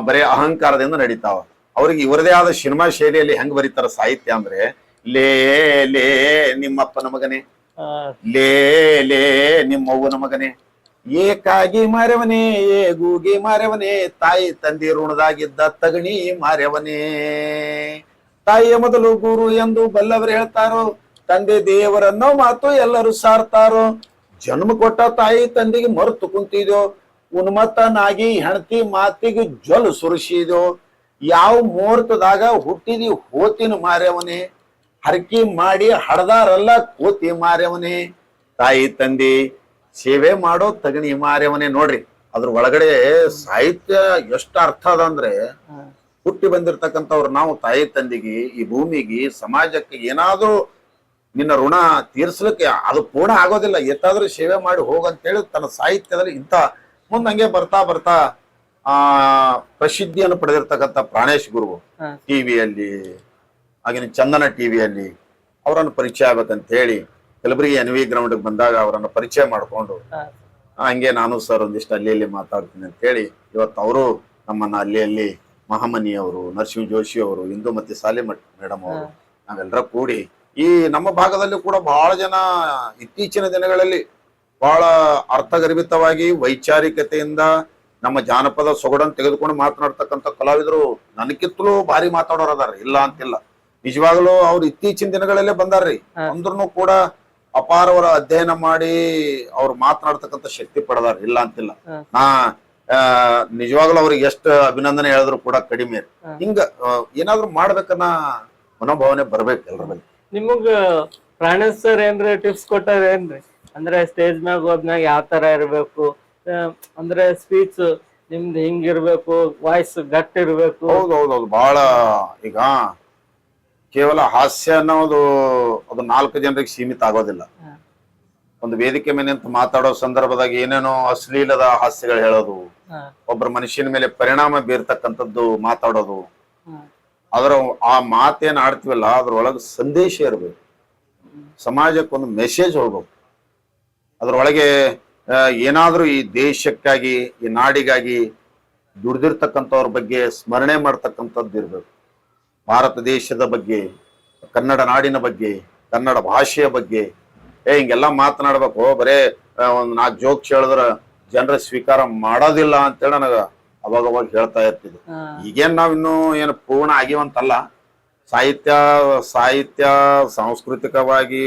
ಬರೀ ಅಹಂಕಾರದಿಂದ ನಡೀತಾವ. ಅವ್ರಿಗೆ ಇವರದೇ ಆದ ಸಿನಿಮಾ ಶೈಲಿಯಲ್ಲಿ ಹೆಂಗ್ ಬರೀತಾರ ಸಾಹಿತ್ಯ ಅಂದ್ರೆ, ಲೇ ಲೇ ನಿಮ್ಮಪ್ಪನ ಮಗನೇ, ಲೇ ಲೇ ನಿಮ್ಮವ್ವನ ಮಗನೇ, ಏಕಾಗಿ ಮಾರ್ಯವನೇ, ಏಗೂಗಿ ಮಾರ್ಯವನೇ, ತಾಯಿ ತಂದೆ ಋಣದಾಗಿದ್ದ ತಗಣಿ ಮಾರ್ಯವನೇ, ತಾಯಿಯ ಮೊದಲು ಗುರು ಎಂದು ಬಲ್ಲವರು ಹೇಳ್ತಾರೋ, ತಂದೆ ದೇವರನ್ನೋ ಮಾತು ಎಲ್ಲರೂ ಸಾರ್ತಾರೋ, ಜನ್ಮ ಕೊಟ್ಟ ತಾಯಿ ತಂದೆಗೆ ಮರೆತು ಕುಂತಿದ್ಯೋ, ಉನ್ಮತ್ತನಾಗಿ ಹೆಂಡತಿ ಮಾತಿಗೆ ಜ್ವಲ್ ಸುರಿಸಿದ್ಯೋ, ಯಾವ ಮುಹೂರ್ತದಾಗ ಹುಟ್ಟಿದಿ ಹೋತಿನ ಮಾರ್ಯವನೇ, ಹರಕಿ ಮಾಡಿ ಹಡದಾರಲ್ಲ ಕೋತಿ ಮಾರ್ಯವನೇ, ತಾಯಿ ತಂದೆ ಸೇವೆ ಮಾಡೋ ತಗಣಿ ಮಾರ್ಯವನೇ. ನೋಡ್ರಿ ಅದ್ರ ಒಳಗಡೆ ಸಾಹಿತ್ಯ ಎಷ್ಟು ಅರ್ಥ ಅದ ಅಂದ್ರೆ, ಹುಟ್ಟಿ ಬಂದಿರ್ತಕ್ಕಂಥವ್ರು ನಾವು ತಾಯಿ ತಂದೆಗೆ, ಈ ಭೂಮಿಗೆ, ಸಮಾಜಕ್ಕೆ ಏನಾದ್ರೂ ನಿನ್ನ ಋಣ ತೀರ್ಸ್ಲಿಕ್ಕೆ ಅದು ಪೂರ್ಣ ಆಗೋದಿಲ್ಲ, ಎತ್ತಾದ್ರೂ ಸೇವೆ ಮಾಡಿ ಹೋಗಂತೇಳಿ ತನ್ನ ಸಾಹಿತ್ಯದಲ್ಲಿ ಇಂಥ ಮುಂದಂಗೆ ಬರ್ತಾ ಬರ್ತಾ ಪ್ರಸಿದ್ಧಿಯನ್ನು ಪಡೆದಿರ್ತಕ್ಕಂಥ ಪ್ರಾಣೇಶ್ ಗುರು ಟಿವಿಯಲ್ಲಿ, ಆಗಿನ ಚಂದನ ಟಿವಿಯಲ್ಲಿ ಅವರನ್ನು ಪರಿಚಯ ಆಗ್ಬೇಕಂತ ಹೇಳಿ ಕಲಬುರಗಿ NV ಗ್ರೌಂಡ್ಗೆ ಬಂದಾಗ ಅವರನ್ನು ಪರಿಚಯ ಮಾಡಿಕೊಂಡು, ಹಂಗೆ ನಾನು ಸರ್ ಒಂದಿಷ್ಟು ಅಲ್ಲಿ ಮಾತಾಡ್ತೀನಿ ಅಂತ ಹೇಳಿ ಇವತ್ತು ಅವರು ನಮ್ಮನ್ನ ಅಲ್ಲಿ ಮಹಾಮನಿಯವರು, ನರಸಿಂಹ ಜೋಶಿ ಅವರು, ಇಂದುಮತಿ ಸಾಲಿಮಠ್ ಮೇಡಮ್ ಅವರು, ನಾವೆಲ್ಲರ ಕೂಡಿ ಈ ನಮ್ಮ ಭಾಗದಲ್ಲಿ ಕೂಡ ಬಹಳ ಜನ ಇತ್ತೀಚಿನ ದಿನಗಳಲ್ಲಿ ಬಹಳ ಅರ್ಥಗರ್ಭಿತವಾಗಿ ವೈಚಾರಿಕತೆಯಿಂದ ನಮ್ಮ ಜಾನಪದ ಸೊಗಡನ್ನು ತೆಗೆದುಕೊಂಡು ಮಾತನಾಡ್ತಕ್ಕಂಥ ಕಲಾವಿದರು ನನಗಿತ್ತಲೂ ಭಾರಿ ಮಾತಾಡೋರು ಅದಾರ, ಇಲ್ಲ ಅಂತಿಲ್ಲ. ನಿಜವಾಗ್ಲೂ ಅವ್ರು ಇತ್ತೀಚಿನ ದಿನಗಳಲ್ಲೇ ಬಂದಾರ್ರಿ, ಅಂದ್ರೂ ಕೂಡ ಅಪಾರವರ ಅಧ್ಯಯನ ಮಾಡಿ ಅವ್ರು ಮಾತನಾಡ್ತಕ್ಕಂಥ ಶಕ್ತಿ ಪಡೆದಾರ, ಇಲ್ಲ ಅಂತಿಲ್ಲ. ನಿಜವಾಗ್ಲೂ ಅವ್ರಿಗೆ ಎಷ್ಟು ಅಭಿನಂದನೆ ಹೇಳಿದ್ರು ಕೂಡ ಕಡಿಮೆ. ಹಿಂಗ ಏನಾದ್ರು ಮಾಡ್ಬೇಕನ್ನ ಮನೋಭಾವನೆ ಬರ್ಬೇಕು ಎಲ್ರ ಮೇಲೆ. ನಿಮಗ ಪ್ರಾಣೇಶ್ ಸರ್ ಏನ್ರಿ ಟಿಪ್ಸ್ ಕೊಟ್ಟಾರ ಏನ್ರಿ? ಅಂದ್ರೆ ಸ್ಟೇಜ್ ಮ್ಯಾಗ ಹೋದ್ಮ್ಯಾಗ ಯಾವ ತರ ಇರ್ಬೇಕು, ಅಂದ್ರೆ ಸ್ಪೀಚ್ ನಿಮ್ದು ಹಿಂಗಿರ್ಬೇಕು, ವಾಯ್ಸ್ ಗಟ್ಟಿ ಇರ್ಬೇಕು? ಹೌದೌದೌದು. ಬಹಳ ಈಗ ಕೇವಲ ಹಾಸ್ಯ ಅನ್ನೋದು ಅದು 4 ಜನರಿಗೆ ಸೀಮಿತ ಆಗೋದಿಲ್ಲ. ಒಂದು ವೇದಿಕೆ ಮೇಲೆ ನಿಂತು ಮಾತಾಡೋ ಸಂದರ್ಭದಾಗ ಏನೇನೋ ಅಶ್ಲೀಲದ ಹಾಸ್ಯಗಳು ಹೇಳೋದು, ಒಬ್ಬರ ಮನುಷ್ಯನ ಮೇಲೆ ಪರಿಣಾಮ ಬೀರ್ತಕ್ಕಂಥದ್ದು ಮಾತಾಡೋದು, ಅದರ ಆ ಮಾತೇನ್ ಆಡ್ತೀವಲ್ಲ ಅದ್ರೊಳಗೆ ಸಂದೇಶ ಇರ್ಬೇಕು, ಸಮಾಜಕ್ಕೊಂದು ಮೆಸೇಜ್ ಹೋಗ್ಬೇಕು. ಅದ್ರೊಳಗೆ ಏನಾದ್ರೂ ಈ ದೇಶಕ್ಕಾಗಿ ಈ ನಾಡಿಗಾಗಿ ದುಡ್ದಿರ್ತಕ್ಕಂಥವ್ರ ಬಗ್ಗೆ ಸ್ಮರಣೆ ಮಾಡ್ತಕ್ಕಂಥದ್ದು ಇರ್ಬೇಕು. ಭಾರತ ದೇಶದ ಬಗ್ಗೆ, ಕನ್ನಡ ನಾಡಿನ ಬಗ್ಗೆ, ಕನ್ನಡ ಭಾಷೆಯ ಬಗ್ಗೆ ಹಿಂಗೆಲ್ಲ ಮಾತನಾಡ್ಬೇಕು. ಬರೇ ಒಂದ್ 4 ಜೋಕ್ಸ್ ಹೇಳಿದ್ರ ಜನರ ಸ್ವೀಕಾರ ಮಾಡೋದಿಲ್ಲ ಅಂತೇಳಿ ನನಗ ಅವಾಗ ಹೇಳ್ತಾ ಇರ್ತಿದ್ವಿ. ಈಗೇನ್ ನಾವ್ ಇನ್ನೂ ಏನು ಪೂರ್ಣ ಆಗಿವಂತಲ್ಲ. ಸಾಹಿತ್ಯ ಸಾಂಸ್ಕೃತಿಕವಾಗಿ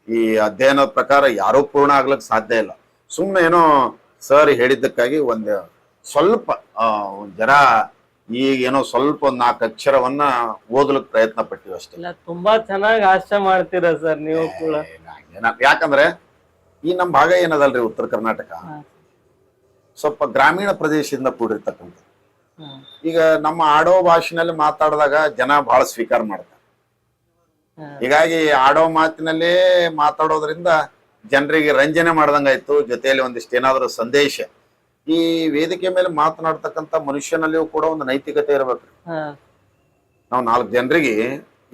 ಈ ಅಧ್ಯಯನದ ಪ್ರಕಾರ ಯಾರೂ ಪೂರ್ಣ ಆಗ್ಲಿಕ್ಕೆ ಸಾಧ್ಯ ಇಲ್ಲ. ಸುಮ್ಮನೆ ಏನೋ ಸರ್ ಹೇಳಿದ್ದಕ್ಕಾಗಿ ಸ್ವಲ್ಪ ಜರ ಈಗೇನೋ ಸ್ವಲ್ಪ 4 ಅಕ್ಷರವನ್ನ ಓದಲಿಕ್ಕೆ ಪ್ರಯತ್ನ ಪಟ್ಟಿವಿ ಅಷ್ಟೇ. ಇಲ್ಲ, ತುಂಬಾ ಚೆನ್ನಾಗಿ ಹಾಸ್ಯ ಮಾಡ್ತೀರಾ ಸರ್ ನೀವು ಕೂಡ. ಯಾಕಂದ್ರೆ ಈ ನಮ್ಮ ಭಾಗ ಏನದಲ್ರಿ ಉತ್ತರ ಕರ್ನಾಟಕ ಸ್ವಲ್ಪ ಗ್ರಾಮೀಣ ಪ್ರದೇಶದಿಂದ ಕೂಡಿರ್ತಕ್ಕಂಥ. ಈಗ ನಮ್ಮ ಆಡೋ ಭಾಷೆನಲ್ಲಿ ಮಾತಾಡಿದಾಗ ಜನ ಬಹಳ ಸ್ವೀಕಾರ ಮಾಡ್ತಾರೆ. ಹೀಗಾಗಿ ಆಡೋ ಮಾತಿನಲ್ಲೇ ಮಾತಾಡೋದ್ರಿಂದ ಜನರಿಗೆ ರಂಜನೆ ಮಾಡ್ದಂಗಾಯ್ತು. ಜೊತೆಯಲ್ಲಿ ಒಂದಿಷ್ಟು ಏನಾದ್ರು ಸಂದೇಶ. ಈ ವೇದಿಕೆ ಮೇಲೆ ಮಾತನಾಡ್ತಕ್ಕಂಥ ಮನುಷ್ಯನಲ್ಲಿಯೂ ಕೂಡ ಒಂದು ನೈತಿಕತೆ ಇರ್ಬೇಕ್ರಿ. ನಾವು 4 ಜನರಿಗೆ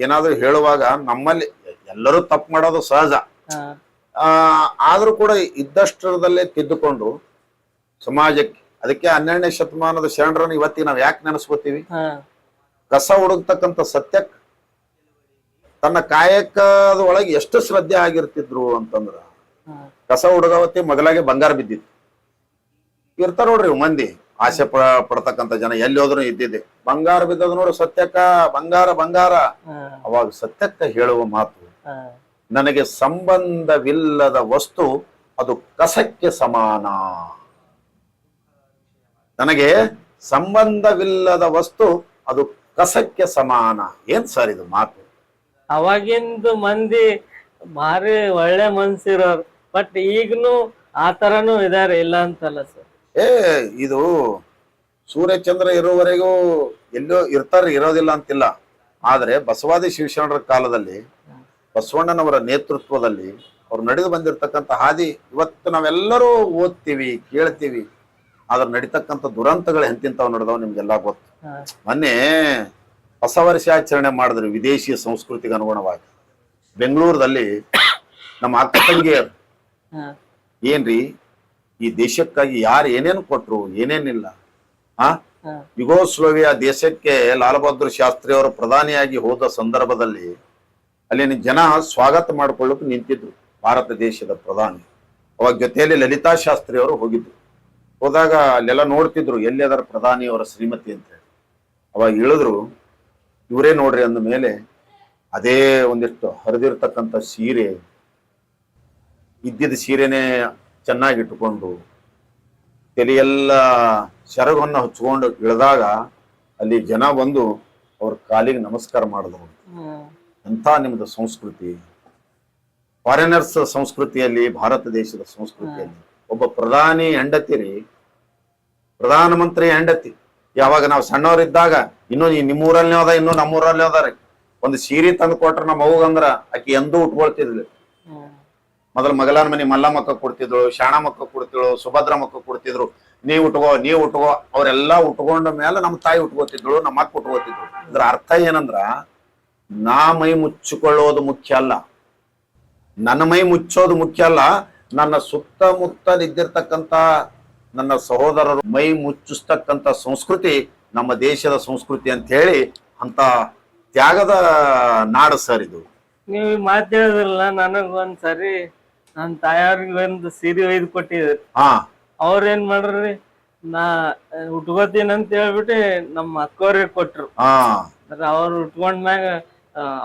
ಏನಾದ್ರು ಹೇಳುವಾಗ ನಮ್ಮಲ್ಲಿ ಎಲ್ಲರೂ ತಪ್ಪು ಮಾಡೋದು ಸಹಜ. ಆದ್ರೂ ಕೂಡ ಇದ್ದಷ್ಟರದಲ್ಲೇ ತಿದ್ದುಕೊಂಡು ಸಮಾಜಕ್ಕೆ, ಅದಕ್ಕೆ 12ನೇ ಶತಮಾನದ ಶರಣರನ್ನು ಇವತ್ತಿಗೆ ನಾವ್ ಯಾಕೆ ನೆನೆಸ್ಕೋತೀವಿ? ಕಸ ಹುಡುಕ್ತಕ್ಕಂಥ ಸತ್ಯಕ್ ತನ್ನ ಕಾಯಕದ ಒಳಗೆ ಎಷ್ಟು ಶ್ರದ್ಧೆ ಆಗಿರ್ತಿದ್ರು ಅಂತಂದ್ರ, ಕಸ ಹುಡುಗಾವತಿ ಮೊದಲಾಗೆ ಬಂಗಾರ ಬಿದ್ದಿತ್ತು. ಇರ್ತಾರ ನೋಡ್ರಿ ಮಂದಿ ಆಸೆ ಪಡ್ತಕ್ಕಂಥ ಜನ, ಎಲ್ಲಿ ಹೋದ್ರು ಇದ್ದಿದ್ದೆ. ಬಂಗಾರ ಬಿದ್ದದ ನೋಡು ಸತ್ಯಕ್ಕ, ಬಂಗಾರ. ಅವಾಗ ಸತ್ಯಕ್ಕ ಹೇಳುವ ಮಾತು, ನನಗೆ ಸಂಬಂಧವಿಲ್ಲದ ವಸ್ತು ಅದು ಕಸಕ್ಕೆ ಸಮಾನ. ನನಗೆ ಸಂಬಂಧವಿಲ್ಲದ ವಸ್ತು ಅದು ಕಸಕ್ಕೆ ಸಮಾನ. ಏನ್ ಸರ್ ಇದು ಮಾತು? ಅವಾಗಿಂದು ಮಂದಿ ಭಾರಿ ಒಳ್ಳೆ ಮನ್ಸಿರೋರು, ಬಟ್ ಈಗನು ಆ ತರನು ಇದಾರೆ, ಇಲ್ಲ ಅಂತಲ್ಲ ಸರ್. ಇದು ಸೂರ್ಯಚಂದ್ರ ಇರೋವರೆಗೂ ಎಲ್ಲೋ ಇರ್ತಾರೆ, ಇರೋದಿಲ್ಲ ಅಂತಿಲ್ಲ. ಆದ್ರೆ ಬಸವಾದಿ ಶಿವಶರಣರ ಕಾಲದಲ್ಲಿ ಬಸವಣ್ಣನವರ ನೇತೃತ್ವದಲ್ಲಿ ಅವ್ರು ನಡೆದು ಬಂದಿರತಕ್ಕಂಥ ಹಾದಿ ಇವತ್ತು ನಾವೆಲ್ಲರೂ ಓದ್ತೀವಿ, ಕೇಳ್ತೀವಿ. ಆದ್ರೆ ನಡೀತಕ್ಕಂಥ ದುರಂತಗಳು ಎಂತಿಂತಾವ್ ನಡೆದವ್ ನಿಮ್ಗೆಲ್ಲ ಗೊತ್ತು. ಮೊನ್ನೆ ಹೊಸ ವರ್ಷಾಚರಣೆ ಮಾಡಿದ್ರು ವಿದೇಶಿ ಸಂಸ್ಕೃತಿಗೆ ಅನುಗುಣವಾಗಿ ಬೆಂಗಳೂರಲ್ಲಿ. ನಮ್ಮ ಅಕ್ಕ ತಂಗಿಯರು ಏನ್ರಿ ಈ ದೇಶಕ್ಕಾಗಿ ಯಾರು ಏನೇನು ಕೊಟ್ರು, ಏನೇನಿಲ್ಲ. ಯುಗೋಸ್ಲೋವಿಯಾ ದೇಶಕ್ಕೆ ಲಾಲ್ ಬಹದ್ದೂರ್ ಶಾಸ್ತ್ರಿ ಅವರು ಪ್ರಧಾನಿಯಾಗಿ ಹೋದ ಸಂದರ್ಭದಲ್ಲಿ ಅಲ್ಲಿನ ಜನ ಸ್ವಾಗತ ಮಾಡ್ಕೊಳ್ಳೋಕೆ ನಿಂತಿದ್ರು. ಭಾರತ ದೇಶದ ಪ್ರಧಾನಿ ಅವಾಗ ಜೊತೆಯಲ್ಲಿ ಲಲಿತಾ ಶಾಸ್ತ್ರಿ ಅವರು ಹೋಗಿದ್ರು. ಹೋದಾಗ ಅಲ್ಲೆಲ್ಲ ನೋಡ್ತಿದ್ರು ಎಲ್ಲಿ ಅದರ ಪ್ರಧಾನಿಯವರ ಶ್ರೀಮತಿ ಅಂತ ಹೇಳಿ. ಅವಾಗ ಇಳಿದ್ರು, ಇವರೇ ನೋಡ್ರಿ ಅಂದ ಮೇಲೆ ಅದೇ ಒಂದಿಷ್ಟು ಹರಿದಿರ್ತಕ್ಕಂಥ ಸೀರೆ, ಇದ್ದಿದ್ದ ಸೀರೆನೇ ಚೆನ್ನಾಗಿಟ್ಟುಕೊಂಡು ತಲೆಯೆಲ್ಲ ಸೆರಗನ್ನ ಹಚ್ಕೊಂಡು ಇಳಿದಾಗ ಅಲ್ಲಿ ಜನ ಬಂದು ಅವ್ರ ಕಾಲಿಗೆ ನಮಸ್ಕಾರ ಮಾಡಿದ್ರು. ಎಂಥ ನಿಮ್ದು ಸಂಸ್ಕೃತಿ! ಫಾರಿನರ್ಸ್ ಸಂಸ್ಕೃತಿಯಲ್ಲಿ, ಭಾರತ ದೇಶದ ಸಂಸ್ಕೃತಿಯಲ್ಲಿ ಒಬ್ಬ ಪ್ರಧಾನಿ ಹೆಂಡತಿರಿ, ಪ್ರಧಾನಮಂತ್ರಿ ಹೆಂಡತಿ. ಯಾವಾಗ ನಾವು ಸಣ್ಣವರಿದ್ದಾಗ ಇನ್ನೂ ನಿಮ್ಮೂರಲ್ಲೇ ಹೋದ, ಇನ್ನೂ ನಮ್ಮೂರಲ್ಲೇ ಹೋದಾರಿ, ಒಂದು ಸೀರೆ ತಂದು ಕೊಟ್ರ ನಮ್ಮ ಅವ್ಗಂದ್ರ ಆಕಿ ಎಂದೂ ಉಟ್ಕೊಳ್ತಿದ್ಲಿ. ಮೊದಲು ಮಗಲಾನ ಮನೆ ಮಲ್ಲಮ್ಮಕ್ಕ ಕೊಡ್ತಿದ್ರು, ಶಾಣಮಕ್ಕ ಕೊಡ್ತಿದ್ರು, ಸುಭದ್ರ ಮಕ್ಕ ಕೊಡ್ತಿದ್ರು. ನೀವ್ ಉಟ್ಕೋ ಅವರೆಲ್ಲಾ ಉಟ್ಕೊಂಡ ಮೇಲೆ ನಮ್ಮ ತಾಯಿ ಉಟ್ಕೋತಿದ್ಳು, ನಮ್ಮ ಅಕ್ಕ ಉಟ್ಕೋತಿದ್ರು. ಇದ್ರ ಅರ್ಥ ಏನಂದ್ರ, ನಾ ಮೈ ಮುಚ್ಚಿಕೊಳ್ಳೋದು ಮುಖ್ಯ ಅಲ್ಲ, ನನ್ನ ಮೈ ಮುಚ್ಚೋದು ಮುಖ್ಯ ಅಲ್ಲ, ನನ್ನ ಸುತ್ತಮುತ್ತಲಿದ್ದಿರ್ತಕ್ಕಂಥ ನನ್ನ ಸಹೋದರರು ಮೈ ಮುಚ್ಚಿಸ್ತಕ್ಕಂಥ ಸಂಸ್ಕೃತಿ ನಮ್ಮ ದೇಶದ ಸಂಸ್ಕೃತಿ ಅಂತ ಹೇಳಿ ಅಂತ ತ್ಯಾಗದ ನಾಡು ಸರ್ ಇದು. ನೀವು ಮಾತಾಡಿದ್ರಲ್ಲ, ನನಗ್ ಒಂದ್ಸರಿ ನನ್ನ ತಾಯಾರಿಗೆ ಒಂದು ಸೀರೆ ಒಯ್ದು ಕೊಟ್ಟಿದ್ರು. ಅವ್ರೇನ್ ಮಾಡ್ರಿ, ನಾ ಉಟ್ಕೋತೀನಿ ಅಂತ ಹೇಳ್ಬಿಟ್ಟು ನಮ್ಮ ಅಕ್ಕವ್ರಿಗೆ ಕೊಟ್ರು. ಅವ್ರು ಉಟ್ಕೊಂಡ್ಮ್ಯಾಗ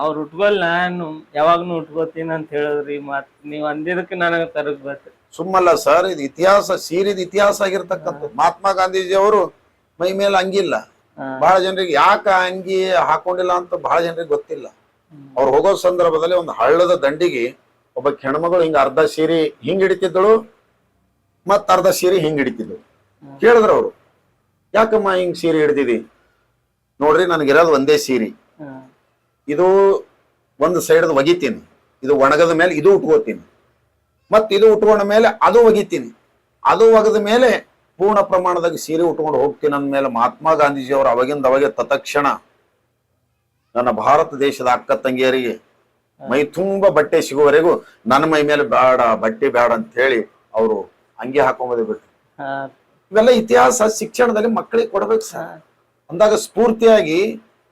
ಅವ್ರು ಉಟ್ಕೊಲ್, ನಾನು ಯಾವಾಗ್ನು ಉಟ್ಕೋತೀನಿ ಅಂತ ಹೇಳಿದ್ರಿ. ಮಾತ್ ನೀವ್ ಅಂದಿದ್ದಕ್ಕೆ ನನಗ ತರಗ್ ಬರ್ತದೆ. ಸುಮ್ಮಲ್ಲ ಸರ್, ಇದು ಇತಿಹಾಸ, ಸೀರಿದ ಇತಿಹಾಸ ಆಗಿರ್ತಕ್ಕಂಥ. ಮಹಾತ್ಮ ಗಾಂಧೀಜಿ ಅವರು ಮೈ ಮೇಲೆ ಅಂಗಿಲ್ಲ. ಬಹಳ ಜನರಿಗೆ ಯಾಕ ಅಂಗಿ ಹಾಕೊಂಡಿಲ್ಲ ಅಂತ ಬಹಳ ಜನರಿಗೆ ಗೊತ್ತಿಲ್ಲ. ಅವ್ರು ಹೋಗೋ ಸಂದರ್ಭದಲ್ಲಿ ಒಂದು ಹಳ್ಳದ ದಂಡಿಗೆ ಒಬ್ಬ ಹೆಣ್ಮಗಳು ಹಿಂಗ ಅರ್ಧ ಸೀರೆ ಹಿಂಗ್ ಹಿಡಿತಿದ್ದಳು, ಮತ್ತ ಅರ್ಧ ಸೀರೆ ಹಿಂಗ್ ಹಿಡಿತಿದ್ಳು. ಕೇಳಿದ್ರು ಅವ್ರು, ಯಾಕಮ್ಮ ಹಿಂಗ್ ಸೀರೆ ಹಿಡ್ದಿದಿ? ನೋಡ್ರಿ, ನನಗಿರೋದು ಒಂದೇ ಸೀರೆ, ಇದು ಒಂದು ಸೈಡ್ ಒಗಿತೀನಿ, ಇದು ಒಣಗದ ಮೇಲೆ ಇದು ಉಟ್ಕೋತೀನಿ, ಮತ್ ಇದು ಉಟ್ಕೊಂಡ ಮೇಲೆ ಅದು ಒಗಿತೀನಿ, ಅದು ಒಗದ ಮೇಲೆ ಪೂರ್ಣ ಪ್ರಮಾಣದಾಗ ಸೀರೆ ಉಟ್ಕೊಂಡು ಹೋಗ್ತೀನಿ ಅಂದ್ಮೇಲೆ ಮಹಾತ್ಮ ಗಾಂಧೀಜಿ ಅವರು ಅವಾಗಿಂದ ಅವಾಗೆ ತತ್ಕ್ಷಣ ನನ್ನ ಭಾರತ ದೇಶದ ಅಕ್ಕ ತಂಗಿಯರಿಗೆ ಮೈ ತುಂಬ ಬಟ್ಟೆ ಸಿಗುವವರೆಗೂ ನನ್ನ ಮೈ ಮೇಲೆ ಬೇಡ, ಬಟ್ಟೆ ಬೇಡ ಅಂತ ಹೇಳಿ ಅವರು ಅಂಗಿ ಹಾಕೊಂಬೋದೇ ಬಿಟ್ಟು ಹಾ ಇವೆಲ್ಲ ಇತಿಹಾಸ ಶಿಕ್ಷಣದಲ್ಲಿ ಮಕ್ಕಳಿಗೆ ಕೊಡ್ಬೇಕು ಸರ್. ಅಂದಾಗ ಸ್ಫೂರ್ತಿಯಾಗಿ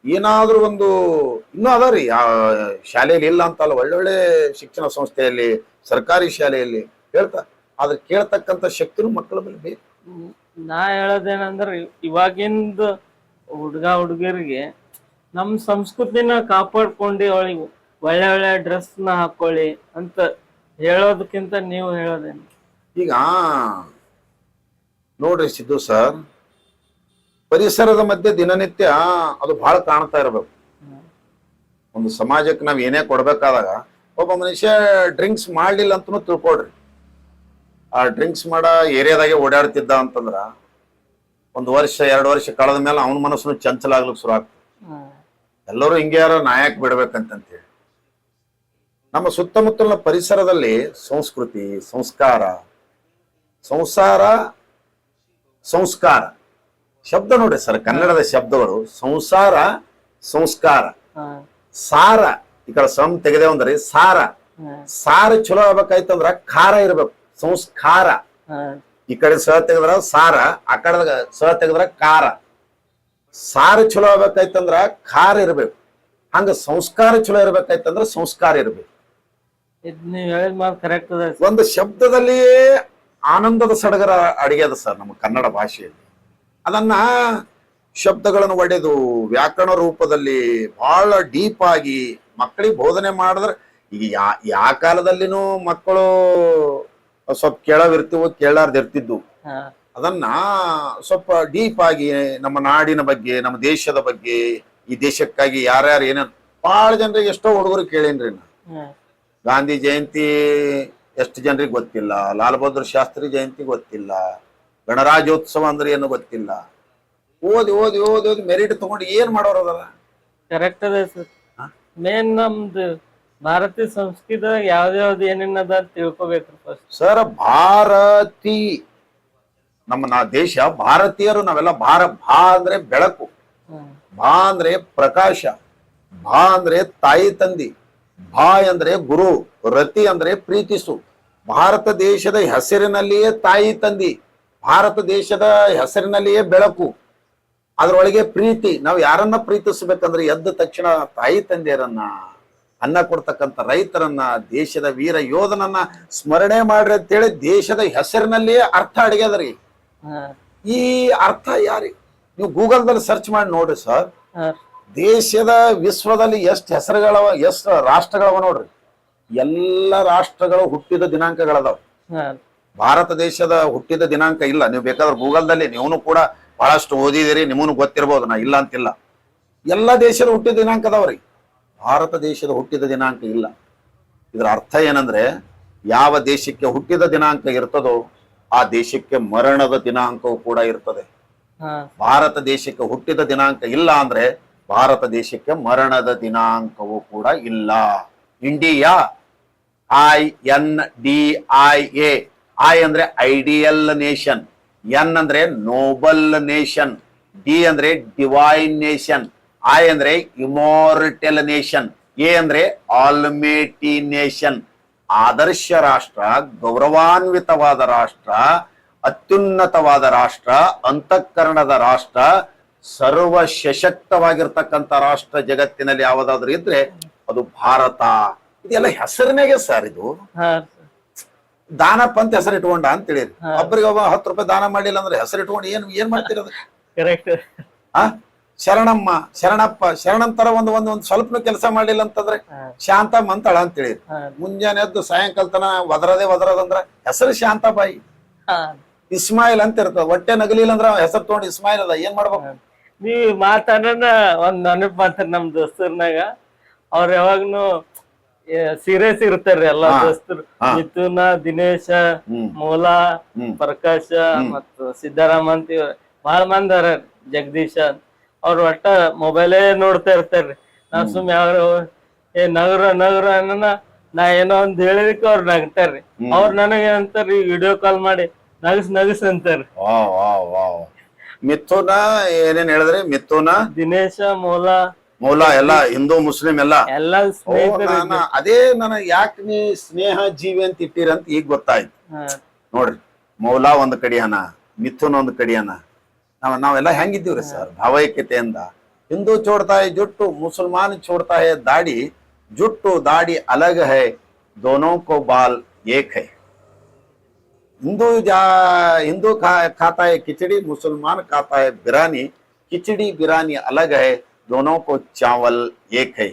ಏನಾದ್ರೂ ಒಂದು ಇನ್ನೂ ಅದಾವ್ರಿ ಶಾಲೆಯಲ್ಲಿ ಇಲ್ಲ ಅಂತಲ್ಲ, ಒಳ್ಳೊಳ್ಳೆ ಶಿಕ್ಷಣ ಸಂಸ್ಥೆಯಲ್ಲಿ ಸರ್ಕಾರಿ ಶಾಲೆಯಲ್ಲಿ ಹೇಳ್ತಾ ಆದ್ರೆ ಕೇಳ್ತಕ್ಕಂಥ ಶಕ್ತಿನೂ ಮಕ್ಕಳ ಮೇಲೆ ಬೇಕು. ನಾ ಹೇಳೋದೇನಂದ್ರ ಇವಾಗಿಂದ ಹುಡುಗರಿಗೆ ನಮ್ ಸಂಸ್ಕೃತಿನ ಕಾಪಾಡ್ಕೊಂಡು ಅವಳಿಗೆ ಒಳ್ಳೆ ಒಳ್ಳೆ ಡ್ರೆಸ್ ನ ಹಾಕೊಳ್ಳಿ ಅಂತ ಹೇಳೋದಕ್ಕಿಂತ ನೀವು ಹೇಳೋದೇನು? ಈಗ ನೋಡ್ರಿ ಸಿದ್ದು ಸರ್, ಪರಿಸರದ ಮಧ್ಯೆ ದಿನನಿತ್ಯ ಅದು ಬಹಳ ಕಾಣ್ತಾ ಇರಬೇಕು. ಒಂದು ಸಮಾಜಕ್ಕೆ ನಾವ್ ಏನೇ ಕೊಡ್ಬೇಕಾದಾಗ ಒಬ್ಬ ಮನುಷ್ಯ ಡ್ರಿಂಕ್ಸ್ ಮಾಡ್ಲಿಲ್ಲ ಅಂತನೂ ತಿಳ್ಕೊಡ್ರಿ, ಆ ಡ್ರಿಂಕ್ಸ್ ಮಾಡ ಏರಿಯಾದಾಗೆ ಓಡಾಡ್ತಿದ್ದ ಅಂತಂದ್ರ 1 ವರ್ಷ 2 ವರ್ಷ ಕಳೆದ ಮೇಲೆ ಅವನ ಮನಸ್ಸನ್ನು ಚಂಚಲಾಗ್ಲಿಕ್ಕೆ ಶುರು ಆಗ್ತದೆ. ಎಲ್ಲರೂ ಹಿಂಗೆ ಯಾರು ನಾಯಕ್ ಬಿಡ್ಬೇಕಂತಂತೇಳಿ ನಮ್ಮ ಸುತ್ತಮುತ್ತಲಿನ ಪರಿಸರದಲ್ಲಿ ಸಂಸ್ಕೃತಿ, ಸಂಸ್ಕಾರ, ಸಂಸಾರ, ಸಂಸ್ಕಾರ ಶಬ್ದ ನೋಡ್ರಿ ಸರ್, ಕನ್ನಡದ ಶಬ್ದಗಳು ಸಂಸಾರ, ಸಂಸ್ಕಾರ, ಸಾರ. ಈ ಕಡೆ ಸಮ್ ತೆಗೆದೇ ಅಂದ್ರಿ ಸಾರ. ಸಾರ ಚಲೋ ಆಗ್ಬೇಕಾಯ್ತಂದ್ರ ಖಾರ ಇರ್ಬೇಕು, ಸಂಸ್ಕಾರ. ಈ ಕಡೆ ಸ ತೆಗೆದ್ರ ಸಾರ, ಆ ಕಡೆ ಸ ತೆಗೆದ್ರ ಖಾರ. ಸಾರ ಚಲೋ ಆಗ್ಬೇಕಾಯ್ತಂದ್ರ ಖಾರ ಇರ್ಬೇಕು, ಹಂಗ ಸಂಸ್ಕಾರ ಚಲೋ ಇರ್ಬೇಕಾಯ್ತಂದ್ರ ಸಂಸ್ಕಾರ ಇರ್ಬೇಕು. ನೀವ್ ಹೇಳಿದ ಮಾತು ಕರೆಕ್ಟ್ ಅದ. ಒಂದು ಶಬ್ದದಲ್ಲಿಯೇ ಆನಂದದ ಸಡಗರ ಅಡಿಗೆ ಅದ ಸರ್ ನಮ್ಮ ಕನ್ನಡ ಭಾಷೆಯಲ್ಲಿ. ಅದನ್ನ ಶಬ್ದಗಳನ್ನು ಒಡೆದು ವ್ಯಾಕರಣ ರೂಪದಲ್ಲಿ ಬಹಳ ಡೀಪ್ ಆಗಿ ಮಕ್ಕಳಿಗೆ ಬೋಧನೆ ಮಾಡಿದ್ರೆ, ಈಗ ಯಾ ಕಾಲದಲ್ಲಿನೂ ಮಕ್ಕಳು ಸ್ವಲ್ಪ ಕೇಳವಿರ್ತಿವು, ಕೇಳಾರ್ದಿರ್ತಿದ್ವು. ಅದನ್ನ ಸ್ವಲ್ಪ ಡೀಪ್ ಆಗಿ ನಮ್ಮ ನಾಡಿನ ಬಗ್ಗೆ, ನಮ್ಮ ದೇಶದ ಬಗ್ಗೆ, ಈ ದೇಶಕ್ಕಾಗಿ ಯಾರ್ಯಾರು ಏನೇನು ಬಹಳ ಜನರಿಗೆ, ಎಷ್ಟೋ ಹುಡುಗರು ಕೇಳೇನ್ರಿ ನಾ. ಗಾಂಧಿ ಜಯಂತಿ ಎಷ್ಟು ಜನರಿಗೆ ಗೊತ್ತಿಲ್ಲ, ಲಾಲ್ ಬಹದ್ದೂರ್ ಶಾಸ್ತ್ರಿ ಜಯಂತಿ ಗೊತ್ತಿಲ್ಲ, ಗಣರಾಜ್ಯೋತ್ಸವ ಅಂದ್ರೆ ಏನು ಗೊತ್ತಿಲ್ಲ. ಓದಿ ಓದಿ ಓದಿ ಓದಿ ಮೆರಿಟ್ ತಗೊಂಡು ಏನ್ ಮಾಡೋರು ಅದಲ್ಲ. ಕರೆಕ್ಟ್ ಅದ ಸರ್. ಮೇನ್ ನಮ್ದು ಭಾರತೀಯ ಸಂಸ್ಕೃತಿ ಯಾವ್ದು ಏನೇನದ ತಿಳ್ಕೊಬೇಕ್ರಿ ಫಸ್ಟ್ ಸರ್. ಭಾರತಿ ನಮ್ಮ ದೇಶ, ಭಾರತೀಯರು ನಾವೆಲ್ಲ. ಭಾ ಅಂದ್ರೆ ಬೆಳಕು, ಭಾ ಅಂದ್ರೆ ಪ್ರಕಾಶ, ಭಾ ಅಂದ್ರೆ ತಾಯಿ ತಂದಿ, ಭಾ ಅಂದ್ರೆ ಗುರು, ರತಿ ಅಂದ್ರೆ ಪ್ರೀತಿಸು. ಭಾರತ ದೇಶದ ಹೆಸರಿನಲ್ಲಿಯೇ ತಾಯಿ ತಂದಿ, ಭಾರತ ದೇಶದ ಹೆಸರಿನಲ್ಲಿಯೇ ಬೆಳಕು, ಅದ್ರೊಳಗೆ ಪ್ರೀತಿ. ನಾವು ಯಾರನ್ನ ಪ್ರೀತಿಸ್ಬೇಕಂದ್ರೆ ಎದ್ದ ತಕ್ಷಣ ತಾಯಿ ತಂದೆಯರನ್ನ, ಅನ್ನ ಕೊಡ್ತಕ್ಕಂಥ ರೈತರನ್ನ, ದೇಶದ ವೀರ ಯೋಧನನ್ನ ಸ್ಮರಣೆ ಮಾಡ್ರಿ ಅಂತೇಳಿ ದೇಶದ ಹೆಸರಿನಲ್ಲಿಯೇ ಅರ್ಥ ಅಡಿಗೆದ್ರಿ. ಈ ಅರ್ಥ ಯಾರಿ ನೀವು ಗೂಗಲ್ದಲ್ಲಿ ಸರ್ಚ್ ಮಾಡಿ ನೋಡ್ರಿ ಸರ್. ದೇಶದ ವಿಶ್ವದಲ್ಲಿ ಎಷ್ಟು ಹೆಸರುಗಳವ, ಎಷ್ಟು ರಾಷ್ಟ್ರಗಳವ ನೋಡ್ರಿ. ಎಲ್ಲ ರಾಷ್ಟ್ರಗಳು ಹುಟ್ಟಿದ ದಿನಾಂಕಗಳದಾವ. ಭಾರತ ದೇಶದ ಹುಟ್ಟಿದ ದಿನಾಂಕ ಇಲ್ಲ. ನೀವು ಬೇಕಾದ್ರೆ ಗೂಗಲ್ದಲ್ಲಿ ನೀವು ಕೂಡ ಬಹಳಷ್ಟು ಓದಿದಿರಿ, ನಿಮಗೂ ಗೊತ್ತಿರ್ಬೋದು, ನಾ ಇಲ್ಲ ಅಂತಿಲ್ಲ. ಎಲ್ಲ ದೇಶದ ಹುಟ್ಟಿದ ದಿನಾಂಕ ಅದಾವ್ರಿ, ಭಾರತ ದೇಶದ ಹುಟ್ಟಿದ ದಿನಾಂಕ ಇಲ್ಲ. ಇದರ ಅರ್ಥ ಏನಂದ್ರೆ, ಯಾವ ದೇಶಕ್ಕೆ ಹುಟ್ಟಿದ ದಿನಾಂಕ ಇರ್ತದೋ ಆ ದೇಶಕ್ಕೆ ಮರಣದ ದಿನಾಂಕವೂ ಕೂಡ ಇರ್ತದೆ. ಭಾರತ ದೇಶಕ್ಕೆ ಹುಟ್ಟಿದ ದಿನಾಂಕ ಇಲ್ಲ ಅಂದ್ರೆ ಭಾರತ ದೇಶಕ್ಕೆ ಮರಣದ ದಿನಾಂಕವೂ ಕೂಡ ಇಲ್ಲ. India INDIA. ಐ ಅಂದ್ರೆ ಐಡಿಯಲ್ ನೇಷನ್, ಎನ್ ಅಂದ್ರೆ ನೋಬಲ್ ನೇಷನ್, ಡಿ ಅಂದ್ರೆ ಡಿವೈನ್ ನೇಷನ್, ಐ ಅಂದ್ರೆ ಇಮಾರ್ಟಲ್ ನೇಷನ್, ಎ ಅಂದ್ರೆ ಆಲ್ಮೇಟಿ ನೇಷನ್. ಆದರ್ಶ ರಾಷ್ಟ್ರ, ಗೌರವಾನ್ವಿತವಾದ ರಾಷ್ಟ್ರ, ಅತ್ಯುನ್ನತವಾದ ರಾಷ್ಟ್ರ, ಅಂತಃಕರಣದ ರಾಷ್ಟ್ರ, ಸರ್ವ ಸಶಕ್ತವಾಗಿರ್ತಕ್ಕಂಥ ರಾಷ್ಟ್ರ ಜಗತ್ತಿನಲ್ಲಿ ಯಾವುದಾದ್ರೂ ಇದ್ರೆ ಅದು ಭಾರತ. ಇದೆಲ್ಲ ಹೆಸರಿನಾಗೆ ಸರ್. ಇದು ದಾನಪ್ಪ ಅಂತ ಹೆಸರು ಇಟ್ಕೊಂಡ ಅಂತ ಹೇಳಿರಿ. ಒಬ್ಬರಿಗೆ ಒಬ್ಬ 10 ರೂಪಾಯಿ ದಾನ ಮಾಡಿಲ್ಲ ಅಂದ್ರೆ ಹೆಸರು ಇಟ್ಕೊಂಡು ಏನ್ ಮಾಡ್ತಿರೋದು? ಶರಣಮ್ಮ, ಶರಣಪ್ಪ, ಶರಣಂತರ ಒಂದು ಸ್ವಲ್ಪ ಕೆಲಸ ಮಾಡ್ಲಿಲ್ಲ ಅಂತಂದ್ರೆ ಶಾಂತಮ್ಮ ಅಂತಾಳ ಅಂತ ಹೇಳಿರಿ. ಮುಂಜಾನೆ ಎದ್ದು ಸಾಯಂಕಾಲ ತನ ಒದರದಂದ್ರ ಹೆಸರು ಶಾಂತಾಬಾಯಿ. ಇಸ್ಮಾಯಿಲ್ ಅಂತ ಇರ್ತದ. ಹೊಟ್ಟೆ ನಗಲಿಲ್ಲ ಅಂದ್ರ ಹೆಸರು ತಗೊಂಡು ಇಸ್ಮಾಯಿಲ್ ಅದ. ಏನ್ ಮಾಡ್ಬೇಕು? ನೀವ್ ಮಾತಾಡೋಣ ಒಂದ್ ನೆನಪು ಮಾತಾಡ. ನಮ್ ದೋಸ್ತರ್ನಾಗ ಅವ್ರ ಯಾವಾಗ್ನು ಸೀರಿಯಸ್ ಇರ್ತಾರ್ರಿ ಎಲ್ಲಾ ದೋಸ್ತರು. ಮಿಥುನ, ದಿನೇಶ, ಮೋಲಾ, ಪ್ರಕಾಶ ಮತ್ತು ಸಿದ್ದರಾಮ ಅಂತ ಬಹಳ ಮಂದಿ ಅರ, ಜಗದೀಶ. ಅವ್ರ ಒಟ್ಟ ಮೊಬೈಲೇ ನೋಡ್ತಾ ಇರ್ತಾರ್ರಿ. ನಾ ಸುಮ್ ಯಾವ ನಗರ ಅನ್ನೋಣ ನಾ ಏನೋ ಒಂದ್ ಹೇಳಿದಕ್ಕೆ ಅವ್ರು ನಗ್ತಾರ್ರಿ. ಅವ್ರ ನನಗೆ ಏನಂತಾರ್ರಿ, ವಿಡಿಯೋ ಕಾಲ್ ಮಾಡಿ ನಗಸ್ ಅಂತಾರ್ರಿ. ಮಿಥುನ ಏನೇನ್ ಹೇಳಿದ್ರಿ? ಮಿಥುನ, ದಿನೇಶ, ಮೋಲಾ ಎಲ್ಲ ಹಿಂದೂ ಮುಸ್ಲಿಂ ಎಲ್ಲ. ಅದೇ ನನಗೆ ಯಾಕೆ ನೀ ಸ್ನೇಹ ಜೀವಿ ಅಂತ ಇಟ್ಟಿರಂತ ಈಗ ಗೊತ್ತಾಯ್ತು ನೋಡ್ರಿ. ಮೌಲಾ ಒಂದ್ ಕಡಿಯಾನ, ಮಿಥುನ್ ಒಂದ್ ಕಡಿಯಾನ, ನಾವೆಲ್ಲ ಹೆಂಗಿದ್ದೀವ್ರಿ ಸರ್ ಭಾವೈಕ್ಯತೆಯಿಂದ. ಹಿಂದೂ छोड़ता है जुट्टू, मुसलमान छोड़ता है दाढ़ी, जुट्टू दाढ़ी अलग है, दोनों को बाल एक है. हिंदू खाता है खिचड़ी, मुसलमान खाता है बिरयानी, खिचड़ी बिरयानी अलग है, दोनों को चावल एक है.